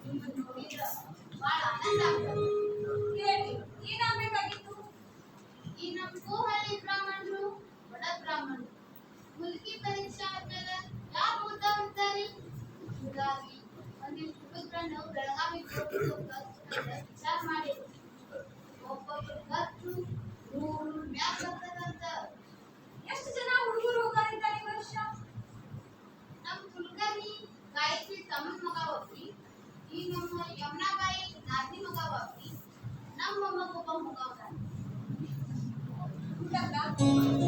ನಿಮ್ಮನ್ನು ನೋಡಿದ್ರ ಬಹಳ ಆನಂದ ಆಗ್ತದೆ. ಹೇಳಿ ಏನಾಗ್ಬೇಕಾಗಿತ್ತು? ಈ ನಮ್ಮ ಕೋಹಳ್ಳಿ ಬ್ರಾಹ್ಮಣರು ಬಡ ಬ್ರಾಹ್ಮಣರು ಮುಲ್ಕಿ ಪರೀಕ್ಷೆ ಆದ್ಮೇಲೆ ಯಾರು ಓದ್ತಾವಿದ್ದಾರೆ ಹೀಗಾಗಿ ಒಂದಿಷ್ಟು ಹುಡುಗರನ್ನು ಬೆಳಗಾವಿ ವಿಚಾರ ಮಾಡಿದ್ರು. ಒಬ್ಬೊಬ್ಬರು ಖರ್ಚು 100 ಮ್ಯಾಕ್ ಬರ್ತದಂತ. ಎಷ್ಟು ಜನ ಹುಡುಗರು ಹೋಗಾರಿದ್ದಾರೆ ಈ ವರ್ಷ? ನಮ್ಮ ಕುಲಕರ್ಣಿ ಗಾಯತ್ರಿ ತಮ್ಮನ ಮಗ ಒಬ್ಬಿ, ಈ ನಮ್ಮ ಯಮುನಾಬಾಯಿ ನಾದಿನಿ ಮಗ ಒಬ್ಬಿ, ನಮ್ಮ ಮೊಮ್ಮಗ ಒಬ್ಬ ಮಗ ಒಬ್ಬ. ₹300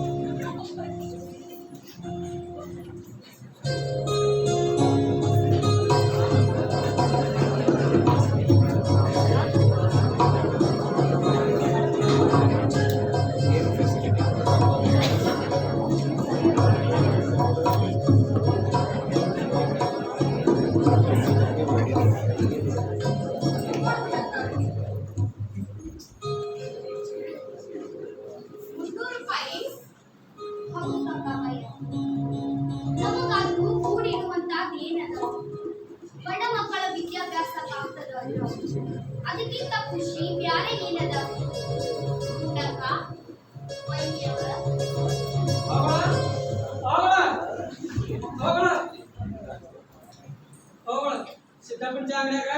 ಹೌದು ಕಾಕಯ್ಯ. ನಮಗಾದ್ರೂ ಕೂಡಿಡುವಂತಾದ ಏನದ ಬಡ ಮಕ್ಕಳ ವಿದ್ಯಾಭ್ಯಾಸ ಆಗ್ತದ ಅಲ್ಲ, ಅದಕ್ಕಿಂತ ಖುಷಿ ಬ್ಯಾರೆ ಏನದ? ಊಟಕ್ಕ ವೈದ್ಯವರ ಸಿದ್ದಪ್ಪನ ಜಾಗಡ್ಯಾಗ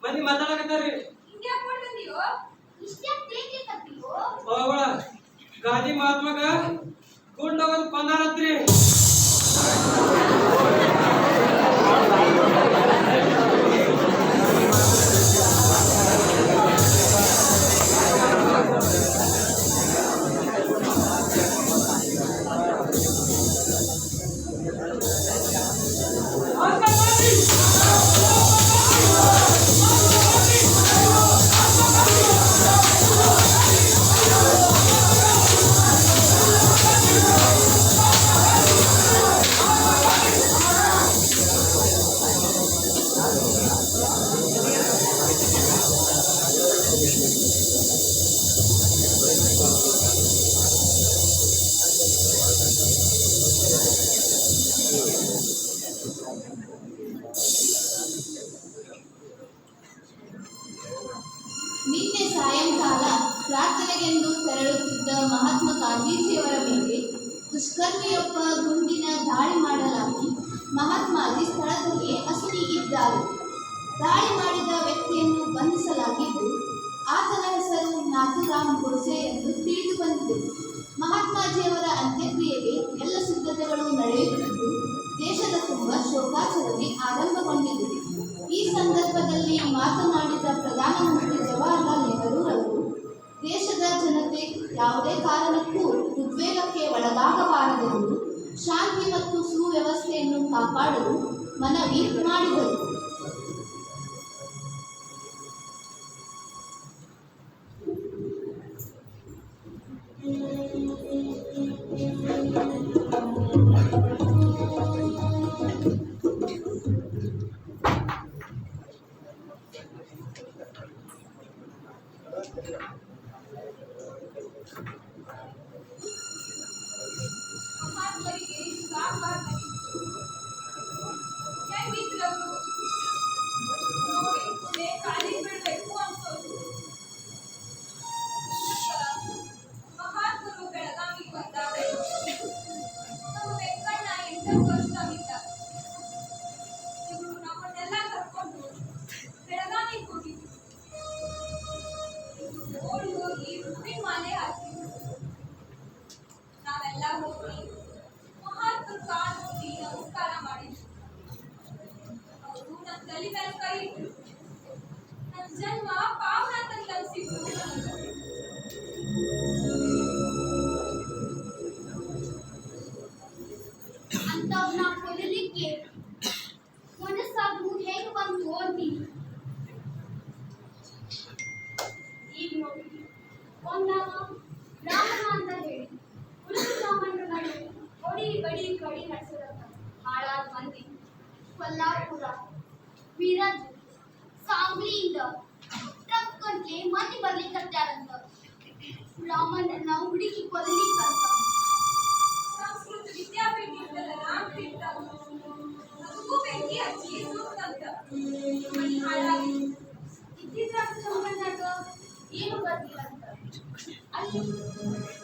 ಮಂದಿ ಮಾತಾಡಕತ್ತಾರ್ರಿ. ಹಿಂಗ್ಯಾಕ್ ಮಾಡ್ಬಂದಿಯೋ? ಇಷ್ಟ್ಯಾಕ್ ತೇಗ್ಲಿಕತ್ತೀವೋ? ಅವಳ ಗಾಂಧಿ ಮಹಾತ್ಮಗ ಗುಂಡೋಗದ್ ಕೊಂದಾರತ್ರಿ. ನಿನ್ನೆ ಸಾಯಂಕಾಲ ಪ್ರಾರ್ಥನೆಗೆಂದು ತೆರಳುತ್ತಿದ್ದ ಮಹಾತ್ಮ ಗಾಂಧೀಜಿಯವರ ಮೇಲೆ ದುಷ್ಕರ್ಮಿಯೊಬ್ಬ ಗುಂಡಿನ ದಾಳಿ ಮಾಡಲಾಗಿ ಮಹಾತ್ಮಾಜಿ ಸ್ಥಳದಲ್ಲಿಯೇ ಅಸುನೀಗಿದ್ದಾರೆ. ದಾಳಿ ಮಾಡಿದ ವ್ಯಕ್ತಿಯನ್ನು ಬಂಧಿಸಲಾಗಿದ್ದು ಆತನ ಹೆಸರು ನಾಥುರಾಮ್ ಗೋಡ್ಸೆ ಎಂದು ತಿಳಿದು ಬಂದಿದೆ. ಮಹಾತ್ಮಾಜಿಯವರ ಅಂತ್ಯಕ್ರಿಯೆಗೆ ಎಲ್ಲ ಸಿದ್ಧತೆಗಳು ನಡೆಯುತ್ತಿದ್ದು ದೇಶದ ತುಂಬ ಶೋಕಾಚರಣೆ ಆರಂಭಗೊಂಡಿದೆ. ಈ ಸಂದರ್ಭದಲ್ಲಿ ಮಾತನಾಡಿದ ಪ್ರಧಾನಮಂತ್ರಿ ಜವಾಹರಲಾಲ್ ನೆಹರೂರವರು ದೇಶದ ಜನತೆ ಯಾವುದೇ ಕಾರಣಕ್ಕೂ ಉದ್ವೇಗಕ್ಕೆ ಒಳಗಾಗಬಾರದೆಂದು ಶಾಂತಿ ಮತ್ತು ಸುವ್ಯವಸ್ಥೆಯನ್ನು ಕಾಪಾಡಲು ಮನವಿ ಮಾಡಿದರು. ಮಹಾತ್ಮರಿಗೆ ಇಷ್ಟು ಆಗ್ಬಾರ್ದಾಗಿತ್ತು. ಹೆಂಗಿದ್ರು ಅವ್ರು? ನೋಡಿ ಕೂಡಲೇ ಕಾಲಿಗೆ ಬೀಳ್ಬೇಕು ಅನ್ಸೋದು. ಮಹಾತ್ಮರು ಬೆಳಗಾವಿಗೆ ಬಂದಾಗ ನಮ್ಮ ವೆಂಕಣ್ಣ 8 ವರ್ಷದವಿದ್ದ. ಇವರು ನಮ್ಮನ್ನೆಲ್ಲ ಕರ್ಕೊಂಡು ಬೆಳಗಾವಿಗೆ ಹೋಗಿದ್ರು. ಓಡಿ ಹೋಗಿ ಹೂವಿನ ಮಾಲೆ ಹಾಕಿದ್ರು. ನಾವೆಲ್ಲ ಹೋಗಿ ಮಹಾತ್ಮರ ಕಾಲು ಮುಟ್ಟಿ ನಮಸ್ಕಾರ ಮಾಡಿದ್ರು. ಅವರು ನನ್ನ ತಲೆ ಮೇಲೆ ಕೈ ಇಟ್ರು. ನನ್ನ ಜನ್ಮ ಪಾವನ ಅಂತ ಕಲಿಸಿದ್ರು. ಅಂತವ್ನ ಕೊಲ್ಲಲಿಕ್ಕೆ ಮನಸ್ಸಾದ್ರೂ ಹೆಂಗ್ ಬಂತು ಅಂತೀನಿ. ಈಗ ನೋಡಿ ಒಂದಾಗ ಬ್ರಾಹ್ಮಣ ಅಂತ ಹೇಳಿ ಉಳಿದ ಬ್ರಾಹ್ಮಣರ ನಡುವೆ ಹೊಡಿ ಬಡಿ ಕಡಿ ನಡೆಸೋದಕ್ಕ ಹಾಳಾದ ಮಂದಿ ಕೊಲ್ಲಾಪುರ ಮಿರಜ್ ಸಾಂಗ್ಲಿಯಿಂದ ಟ್ರಕ್ ಗಂಟ್ಲೆ ಮಂದಿ ಬರ್ಲಿಕ್ಕತ್ಯಾರಂತ ರಾಮಣ್ಣನ ಹುಡುಗಿ ಕೊಲ್ಲಿಕ್ಕಂತ ಸಂಸ್ಕೃತ ವಿದ್ಯಾಪೀಠದ ರಾಮಪೀಠ ಅದಕ್ಕೂ ಬೆಂಕಿ ಹಚ್ಚಿ ಸೂಕ್ತಂತ ಮನಿ ಹಾಳಾಗಿ ಇದ್ದಿದ್ರಾಗ ಸಂಬಂಧಾಗ ಏನು ಬರ್ಲಿಲ್ಲಂತ ಅಲ್ಲಿ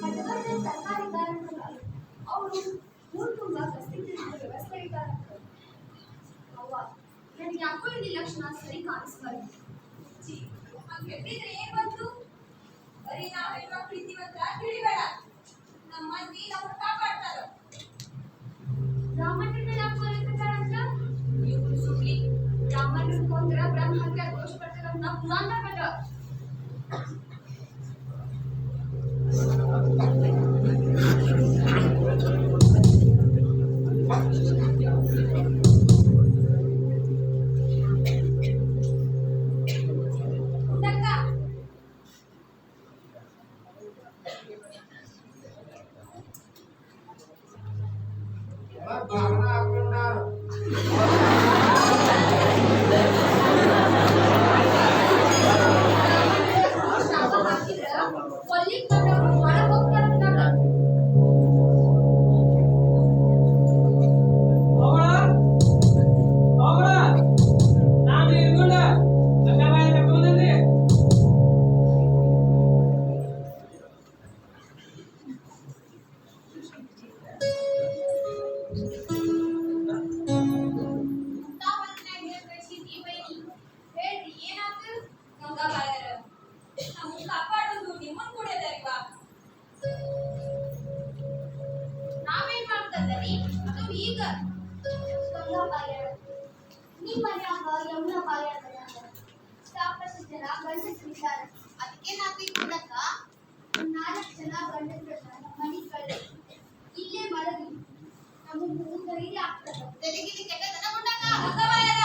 ಪಟ್ಟಣದ ಸರ್ಕಾರಿ ಕಾರಣಗಳ ಅವರು ಊರು ತುಂಬ ಕಸ್ತಿ ವ್ಯವಸ್ಥೆ ಇದ್ದಾರಂತ ಅವ್ವ ನನಗೆ ಯಾಕೋ ಈ ಲಕ್ಷಣ ಸರಿ ಕಾಣಿಸ್ಬಾರ್ದು ಛೀ, ಹಂಗ್ ಹೇಳಿದ್ರೆ ಏನ್ ಬಂತು ಬರೀ ನಾವ್ ಹೆಣ್ಮಕ್ಳು ಇದ್ದೀವಂತ ತಿಳಿಬೇಡ ನಮ್ಮ ಮಂದಿ ನಮ್ಮನ್ನ ಕಾಪಾಡ್ತಾರ ರಾಮಣ್ಣನ ಯಾಕೆ ಕೊಲ್ಲಿಕ್ಕತ್ತಾರಂತ ಇವ್ರು ಸುಳ್ಳಿ ರಾಮಣ್ಣನ ಕೊಂದ್ರ ಬ್ರಹ್ಮಹತ್ಯೆ ದೋಷ ಬರ್ತದಂತ ಪುರಾಣ ಬೇಡ ಉಂಡಕ್ಕ ಎಲ್ಲ ಬಾಗ್ನ ಹಾಕೊಂಡಾರ ಶಾಪ ಹಾಕಿದ್ರ ಕೊಲ್ಲಿಕ್ ಬಂದವ್ರು ಒಳಗ್ ಹೋಗ್ತಾರಂತಾರ ಅವಳ ಅವಳ ನಾನು ಇರ್ಕೊಂಡ ಗಂಗಾಬಾಯಿ ಕರ್ಕೊಂಡ್ಬಂದ್ರಿ ತಾವನ್ನೇ ಹೇಳ್ಕಳಿಸಿದ್ರಿ ಬೈನಿ ಹೇಳ್ರಿ ಏನಾತು ಗಂಗಾಬಾಯರ ನಮ್ಮನ್ನ ಕಾಪಾಡೋದು ನಿಮ್ಮನ್ ಕುಡಿಯೋದಲ್ವಾ ನಾವೇನ್ ಮಾಡ್ತದ್ರಿ ಅದು ಈಗ ಗಂಗಾಬಾಯರ ನಿಮ್ಮ ಮನ್ಯಾಗ ಯಮುನಾ ಬಾಯರ ಮನ್ಯಾಗ ಸಾಕಷ್ಟು ಜನ ಗಂಡಸರಿದ್ದಾರೆ ಅದಕ್ಕೇನಾತು ಇದ್ದಕ್ಕ 4 ಜನ ಗಂಡಸರನ್ನ ನಮ್ಮ ಮನೆಗ್ ಕಳ್ಸಿ ಇಲ್ಲೇ ಮಲಗಿ ನಮಗೂ ಧೈರ್ಯ ಆಗ್ತದ ತೆಲಿಗಿಲಿ ಕೆಟ್ಟದನ ಮುಂಡಕ್ಕ ಗಂಗಾಬಾಯರ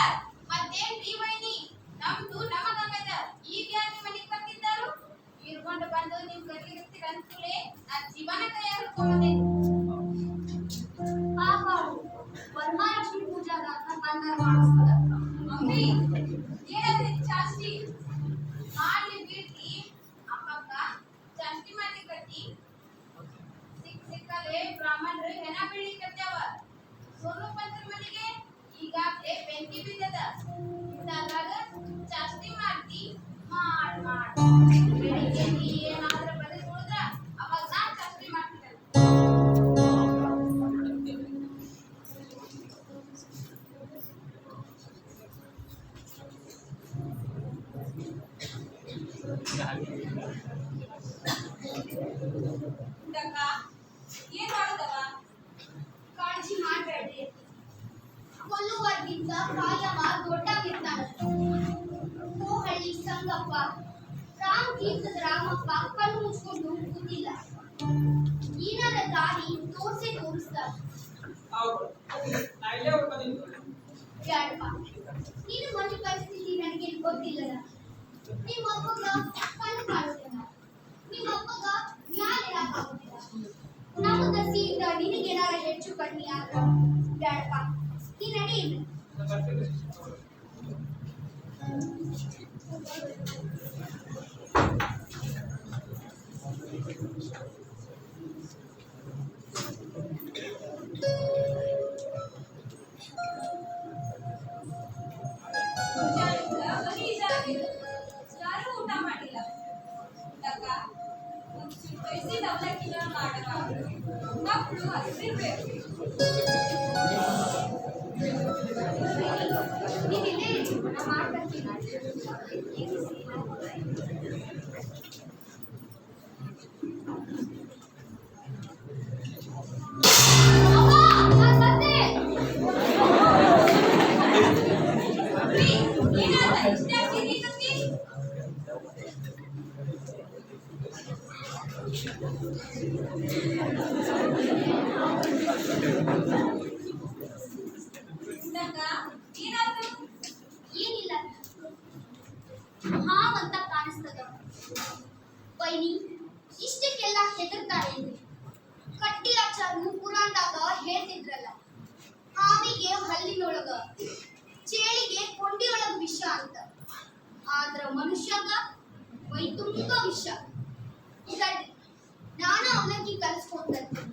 ಮತ್ತೇನ್ರಿ ಬೈನಿ ನಮ್ದು ನಮಗಂಗದ ಈಗ ಯಾರು ಮನೆಗ್ ಬರ್ತಿದ್ದಾರು ಇರ್ಕೊಂಡು ಬಂದು ನೀವು ಕರ್ಲಿರ್ತೀರ ಅಂದ್ಕೂಲೆ ನಾ ಜೀವನ ಕೈಯಾಗ ಹಿಡ್ಕೊಂಬಂದೇನಿ ಪಾಪ ವರಮಹಾಲಕ್ಷ್ಮಿ ಪೂಜಾಗ ಬಂಗಾರ ಮಾಡಿಸ್ತದ ಮಮ್ಮಿ ಏನಾದ್ರಿ ಜಾಸ್ತಿ ಮಾಡ್ಲಿ ಬಿಡ್ರಿ ಅಮ್ಮಕ್ಕ ಜಾಸ್ತಿ ಮಾಡ್ಲಿ ಕಟ್ಟಿ ಸಿಕ್ಕಲೆ ಬ್ರಾಹ್ಮಣರು ಹೆಣ ಬೀಳಿಕತ್ಯಾವ ಸೋನು ಪಂತ್ರ ಮನೆಗೆ ಈಗಾಗಲೇ ಬೆಂಕಿ ಬಿದ್ದದ ಇಂಥದ್ರಾಗ ಜಾಸ್ತಿ ಮಾಡ್ತಿ ಮಾಡ್ ಬೆಳಿಗ್ಗೆ ನೀ ಏನಾದ್ರ ಬದಲು ಉಳಿದ್ರ ಅವಾಗ ನಾ ಜಾಸ್ತಿ ಮಾಡ್ತೀನಿ ಉಂಡಕ್ಕ ಏನ್ ಮಾಡೋದವ ಕಾಳಜಿ ಮಾಡ್ಬೇಡ್ರಿ ಕೊಲ್ಲುವರ್ಗಿಂತ ಕಾಯವ ದೊಡ್ಡವಿರ್ತಾನ ಹಳ್ಳಿ ಸಂಗಪ್ಪ ರಾಮ್ ತೀರ್ಥದ ರಾಮಪ್ಪ ಕಣ್ಣು ಮುಚ್ಕೊಂಡು ಕೂತಿಲ್ಲ ಏನಾರ ದಾರಿ ತೋರಿಸ್ತಾರ ಹೌದು ನಾ ಇಲ್ಲೇ ಉಳ್ಕೊಂತೀನಿ ಬ್ಯಾಡಪ್ಪ ನಿನ್ನ ಮನೆ ಪರಿಸ್ಥಿತಿ ನನಗೆ ಗೊತ್ತಿಲ್ಲದ ನಿಮ್ಮ ಅಪ್ಪಗ ಕಣ್ಣು ಕಾಣುತ್ತಿಲ್ಲ ನಿಮ್ಮ ಅಪ್ಪಗ ಜ್ಞಾನ ಹೇಳಕ್ಕಾಗುತ್ತಿಲ್ಲ ನಮ್ಮ ದಸಿಯಿಂದ ನಿನಗೇನಾರ ಹೆಚ್ಚು ಕಡಿಮೆ ಆದ್ರ ಬ್ಯಾಡಪ್ಪ ನೀ ನಡಿ ಇಲ್ಲಿ. ಬರ್ತೀನಿ ಮುಂಜಾನೆಯಿಂದ ಗಲೀಜಾಗಿದೆ. ಯಾರೂ ಊಟ ಮಾಡಿಲ್ಲ ಉಂಡಕ್ಕ ಒಂಚೂರು ಬಯಸಿದ ಅವಲಕ್ಕಿನ ಮಾಡವ ಮಕ್ಕಳು ಹಸಿರ್ಬೇಕು ನೀನ್ ಇಲ್ಲೇ ಇರು, ನಾ ಮಾಡ್ಬರ್ತೀನಿ. ಅವ್ವ, ನಾನ್ ಬಂದೆ. ಏನಾದ ಇಷ್ಟ ಸಿರಿಕತ್ತಿ ಉಂಡಕ್ಕ ಏನಾದ್ರು ಏನಿಲ್ಲ ಹಾವಂತ ಕಾಣಿಸ್ತದ ವೈನಿ ಇಷ್ಟಕ್ಕೆಲ್ಲ ಹೆದರ್ತಾರೆ ಕಟ್ಟಿರಾಚಾರು ಪುರಾಣದಾಗ ಹೇಳ್ತಿದ್ರಲ್ಲ ಹಾವಿ ಮಾತಿನೊಳಗ ಚೇಳಿಗೆ ಕೊಂಡಿಯೊಳಗ ವಿಷ ಅಂತ, ಆದ್ರ ಮನುಷ್ಯಗ ಮೈ ತುಂಬ ವಿಷ. ತಡ್ರಿ, ನಾನು ಅವಲಕ್ಕಿ ಕಲಿಸ್ಕೊಂಡ್ತೀನಿ.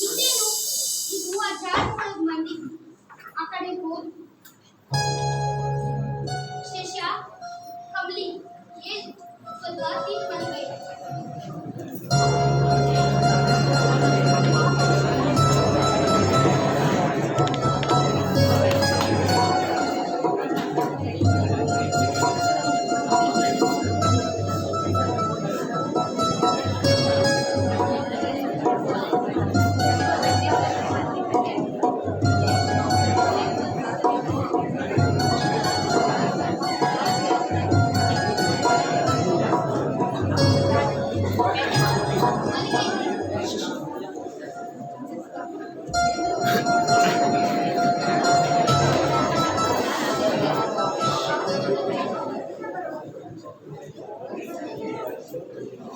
ಇನ್ನೇನು ಇದು ಆ ಜಾಗದೊಳಗ್ ಮಂದಿ ಆ ಕಡೆ ಹೋದ್. ಶೇಷ, ಕಮಲಿ, ಏನ್ ಸ್ವಲ್ಪ ತೀರ್ಥ ಮನೆಗೆ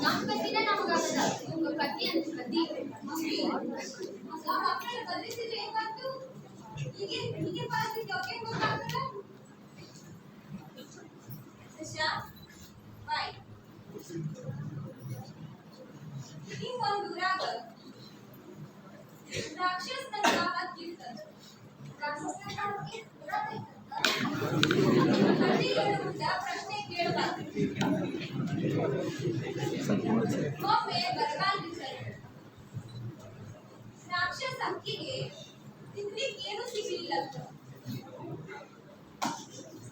ನಮ್ ಕತ್ತಿನ ನಮಗಾಗದ, ಇವ್ಗ ಕತ್ತಿ ಅಂತ ಕತ್ತಿ. ಮಕ್ಕಳ ಕಲಿಸಿದ್ರೆ ಏನ್ ಬಂತು? ಹೀಗೆ ಪರಿಸ್ಥಿತಿ ಅವ್ರಿಗೆ ಗೊತ್ತಾಗ್ತದ? ಶಶಾ, ಬಾಯ್. ಹಿಂಗೊಂದು ಊರಾಗ ರಾಕ್ಷಸನ ಕಾಲಕ್ಕಿತ್ತ. ರಾಕ್ಷಸನ ಕಾಲಕ್ಕೆ ಊರಾಗ ಇತ್ತಂತ? ಹಳ್ಳಿ ಹೇಳುವಂತ ಪ್ರಶ್ನೆ ಕೇಳಬಾರ್ದು. ಒಮ್ಮೆ ಬರಗಾಲ ಬಿದ್ದರು. ರಾಕ್ಷಸ ಅಕ್ಕಿಗೆ ತಿನ್ಲಿಕ್ಕೆ ಏನು ಸಿಗ್ಲಿಲ್ಲ.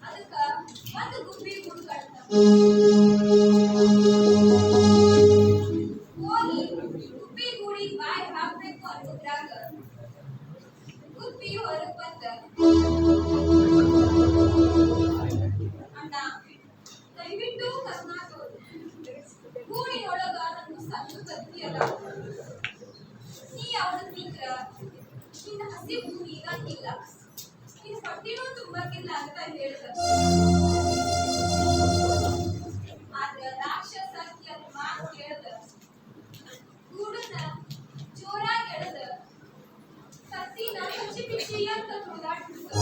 ಅದಕ್ಕ ಒಂದು ಗುಬ್ಬಿ ಹುಡುಕಾಡ್ತ. ಹೋಗಿ ಗುಬ್ಬಿ ಗೂಡಿ ಬಾಯಿ ಹಾಕ್ಬೇಕು ಅನ್ನೋದ್ರಾಗ ಗುಬ್ಬಿ ಹೊರಗ್ ಬಂದ. ಅಣ್ಣ, ದಯವಿಟ್ಟು ಕರ್ನಾಟಕ ಗೂಡಿನೊಳಗ ನನ್ನ ಸಣ್ಣ ಕತ್ತಿ ಅದ. ನೀ ಅವನ ತಿಂದ್ರ ನಿನ್ನ ಹಸಿವು ನೀಗಂಗಿಲ್ಲ, ನಿನ್ನ ಹೊಟ್ಟಿನೂ ತುಂಬಕ್ಕಿಲ್ಲ ಅಂತ ಹೇಳ್ದ. ಆದ್ರ ರಾಕ್ಷಸ ಅದ್ರ ಮಾತು ಕೇಳ್ದ. ಗೂಡನ್ನ ಜೋರಾಗಿ ಎಳೆದ ಕತ್ತಿನ ಪಿಚ್ಚಿ ಪಿಚ್ಚಿ ಅಂತ ತುಳಿದಾಡ್ಬಿಡ್ತ.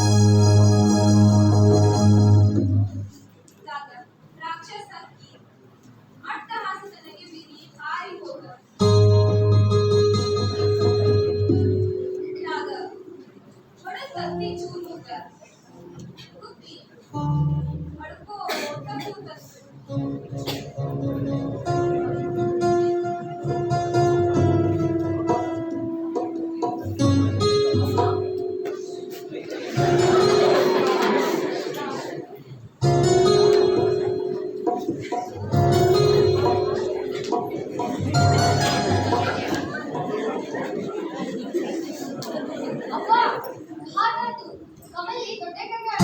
ರಾಕ್ಷಸ ಅಕ್ಕಿ ಅಟ್ಟಹಾಸದ ನಗೆ ಬೀರಿ ಹಾರಿ ಹೋದ. ಹೊಡೆದ ಕತ್ತಿ ಚೂರು ಹೋದ. ಗುಬ್ಬಿ ಹೊಡ್ಕೋ ಕೂತ. ಅವ್ವ, ಹಾಗಾಯ್ತು. ಕಮಲಿ ದೊಡ್ಡ ಕಗ್ಗಾಳ.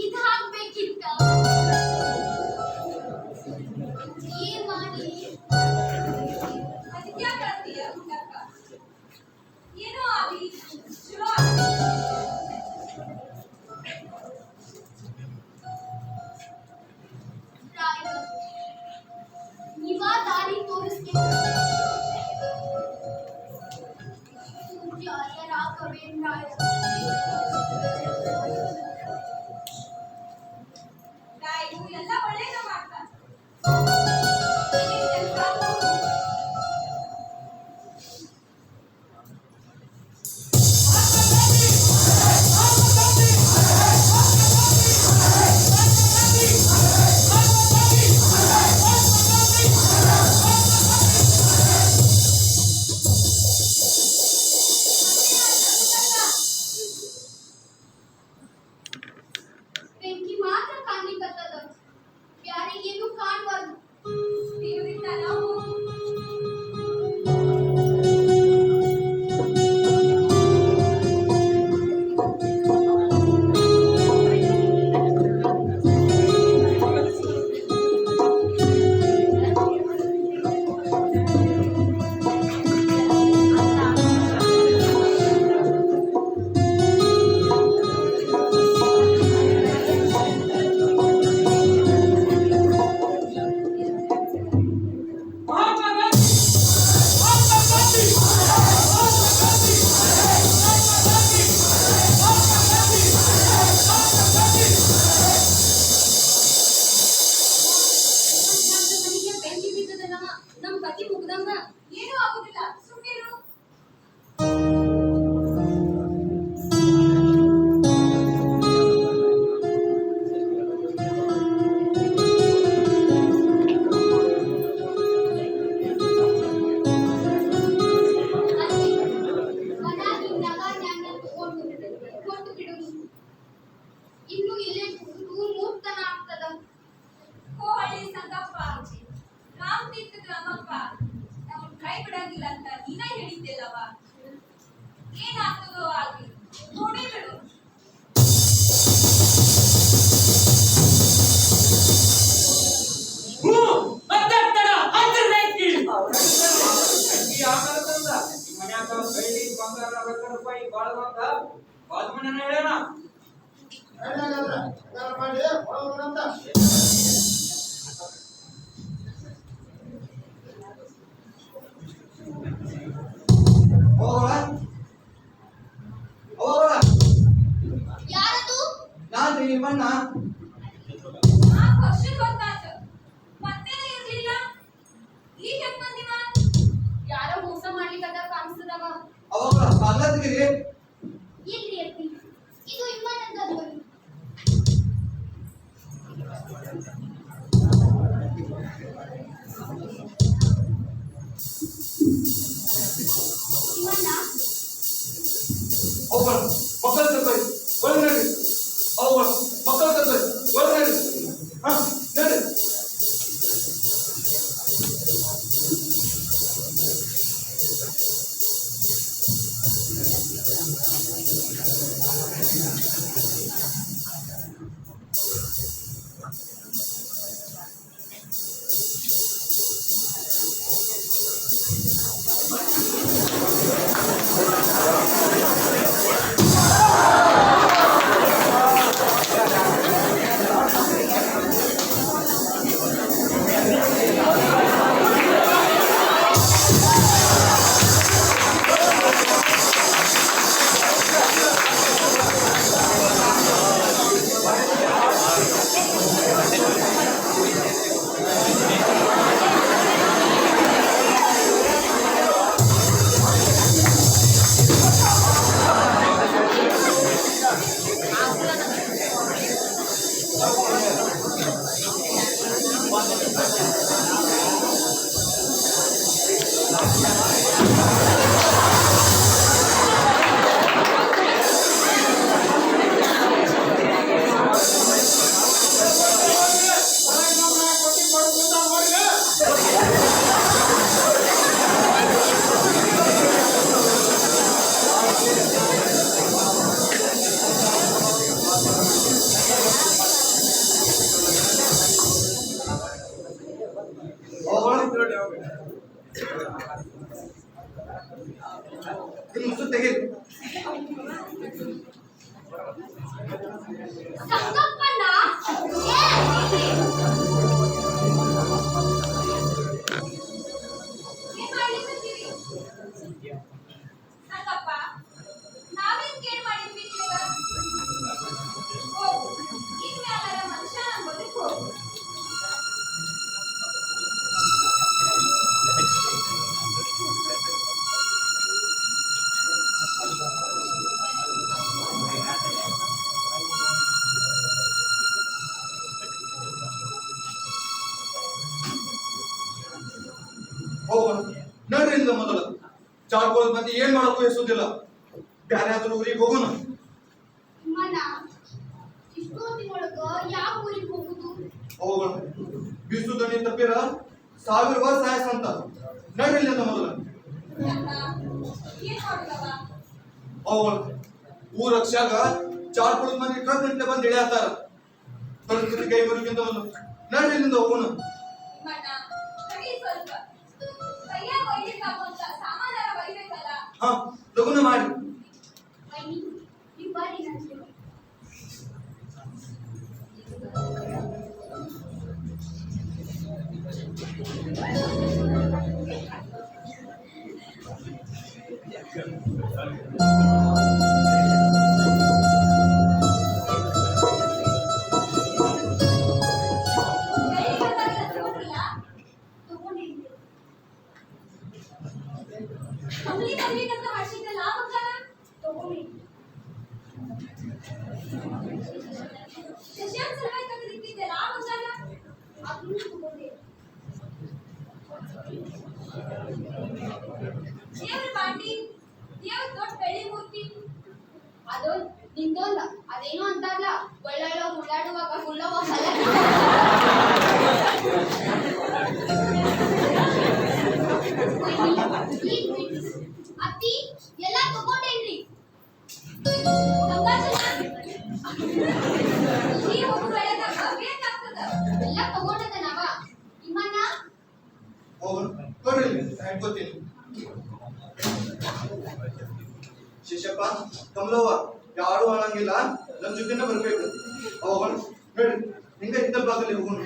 ಇದಾಗ್ಬೇಕಿತ್ತ. ಏನ್ ಮಾಡಿ ಅದಕ್ಯಾಕ ಅಂತೀಯ ಹುಟ್ಟಕ್ಕ? ಏನೋ ಆಗ್ಲಿ ಚಲೋ ಆಗ್ಲಿ. ರಾಯರು, ನೀವಾ ದಾರಿ ತೋರಿಸ್ಬೇಕು. ಆಗೋದಿಲ್ಲ ಅಂತ ನೀನ ಹೇಳಿದ್ದೆಲ್ಲವ. ಏನಾಗ್ತದೋ ಆಗ್ಲಿ, ನೋಡಿ ಬಿಡು. ಮಾತಾಡ್ತಾರ ಹತ್ತಿರ ಕೇಳಿ ಈ ಆಮೇಲೆ ತಂದ ಈ ಮನ್ಯಾಗ ಬೆಳ್ಳಿ ಬಂಗಾರ ರೊಕ್ಕ ರೂಪಾಯಿ ಬಾಳ ಬಂದ ಬಾಜು ಮನೆನ ಹೇಳ್ಯಾನ. ಮಾಡಿ ಹೋಗೋಣಂತ. ಹೋಗೋಣ ಹೋಗೋಣ. ಯಾರದು? ನಾನ್ರಿ ನಿಮ್ಮಣ್ಣ. 4 ವರ್ಷದ ಹೊತ್ತಾತು, ಮತ್ತೇನೂ ಇರ್ಲಿಲ್ಲ. ಈಗ ಹೆಂಗ್ ಬಂದಿವ? ಯಾರೋ ಮೋಸ ಮಾಡ್ಲಿಕ್ಕದ ಕಾಣಿಸ್ತದವ. ಅವಾಗ ಕಾಲದ್ಗಿರಿ ಇಲ್ರಿ ಅತ್ತಿ, ಇದು ಇಮ್ಮನಂದ ಧ್ವನಿ. ಇಮ್ಮಣ್ಣ, ಹೋಗೋಣ ಮಕ್ಕಳ ಕರ್ಕೊಳ್ಳಿ ಒಳಗೆ ನಡಿ. ಹೋಗೋಣ ಮಕ್ಕಳ ಕರ್ಕೊಳ್ಳಿ ಒಳಗೆ ನಡಿ. ಹಾ ನಡಿ. ಮುಸು ತೆಗೀರಿ. ಸಂಗಪ್ಪಣ್ಣ, ಏ ಅತ್ತಿ? ಏನ್ ಮಾಡ್ಲಿಕತ್ತೀರಿ? ಸಂಗಪ್ಪ, ನಾವೇನ್ ಕೇಳ್ ಮಾಡಿದ್ವಿ ನಿನಗ? ಹೋಗು, ಇನ್ಮ್ಯಾಲಾರ ಮನುಷ್ಯ ನಂಬೋದಕ್ ಹೋಗು. ಹೋಗೋಣ ನಡ್ರಿ ಇಲ್ಲ ಮೊದಲ ಚಾಡ್ಕೊಳ್ಳೋದ್ ಮತ್ತೆ ಏನ್ ಮಾಡಕ್ಕೂ ಎಸೋದಿಲ್ಲ. ಬ್ಯಾರೆ ಆದ್ರೂ ಊರಿಗೆ ಹೋಗೋಣ. ಇಮ್ಮಣ್ಣ, ಇಷ್ಟು ಹೊತ್ತಿನೊಳಗ ಯಾವ ಊರಿಗೆ ಹೋಗುದು? ಹೋಗೋಣ. ಬಿಸು ದಣಿ ತಪ್ಪಿರ 1000 ವರ್ಷ ಆಯ್ತು ಅಂತ. ನಡ್ರಿ ಇಲ್ಲ ಮೊದಲ ಯಾಕ? ಏನ್ ಮಾಡುದವ? ಹೋಗೋಣ. ಊರ ರಕ್ಷಾಗ ಚಾಡ್ಕೊಳ್ಳೋದ್ ಮಂದಿ ಟ್ರಕ್ ಗಂಟೆ ಬಂದು ಇಳಿಯತ್ತಾರ. ಪರಿಸ್ಥಿತಿ ಕೈ ಬರೋಕ್ಕಿಂತ ಮೊದಲು ನಡ್ರಿ ಇಲ್ಲಿಂದ ಹೋಗೋಣ. ಮಣ್ಣ, ತಡಿ ಸ್ವಲ್ಪ. ಕೈಯಾಗ ಒಯ್ಲಿಕ್ಕಾಗೋಂತ ಸಾಮಾನ್ಯರ ಒಯ್ಬೇಕಲ್ಲ. ಹಾ ಲಗುನ ಮಾಡಿ. ವೈನಿ, ನೀವು ಬರ್ರಿ ನನ್ನ ಜೊತೆ. ಕೈಗೆ ಬಂದಾಗ ತಗೊಂಡ್ರಲ್ಲ? ತಗೊಂಡಿದ್ದೆ. ಕಂಪ್ನಿ ತರ್ಬೇಕಂತ ಮಾಡ್ಸಿದ್ರಲ್ಲ ಮಕ್ಕಳ? ತಗೊಂಡಿದ್ದೆ. ಶಶಾಂಕ್ ಸಲುವಾಗಿ ತೆಗೆದಿಟ್ಟಿದ್ದೆಲ್ಲ ಮಕ್ಕಳ? ಅದನ್ನು ತಗೊಂಡೆ. ದೇವ್ರ ಬಾಂಡಿ, ದೇವ್ರ ದೊಡ್ಡ ಬೆಳ್ಳಿ ಮೂರ್ತಿ. ಅದು ನಿಂದೊಂದ ಅದೇನೋ ಅಂತಾರಲ್ಲ, ಒಳ್ಳೊಳ್ಳೆ ಉಳ್ಳಾಡುವಾಗ ಹುಲ್ಲವ ಫಲ. ಈ ಒಬ್ಬ ಬೆಳೆದಾಗ ಬೇಕಾಗ್ತದ. ಎಲ್ಲ ತಗೊಂಡದ ನಾವ ನಿಮ್ಮನ್ನ ಹೋಗೋಣ ಕೊಡ್ರಿ ಇಟ್ಕೋತೀನಿ. ಶಿಶಪ್ಪ ಕಮಲವ್ವ ಯಾರು ಮಾಡಂಗಿಲ್ಲ ನಮ್ ಜೊತೆನ ಬರ್ಬೇಕು. ಹೋಗೋಣ ಹೇಳ್ರಿ ಹಿಂಗ ಹಿತ್ತಲ್ ಭಾಗದಲ್ಲಿ ಹೋಗೋಣ.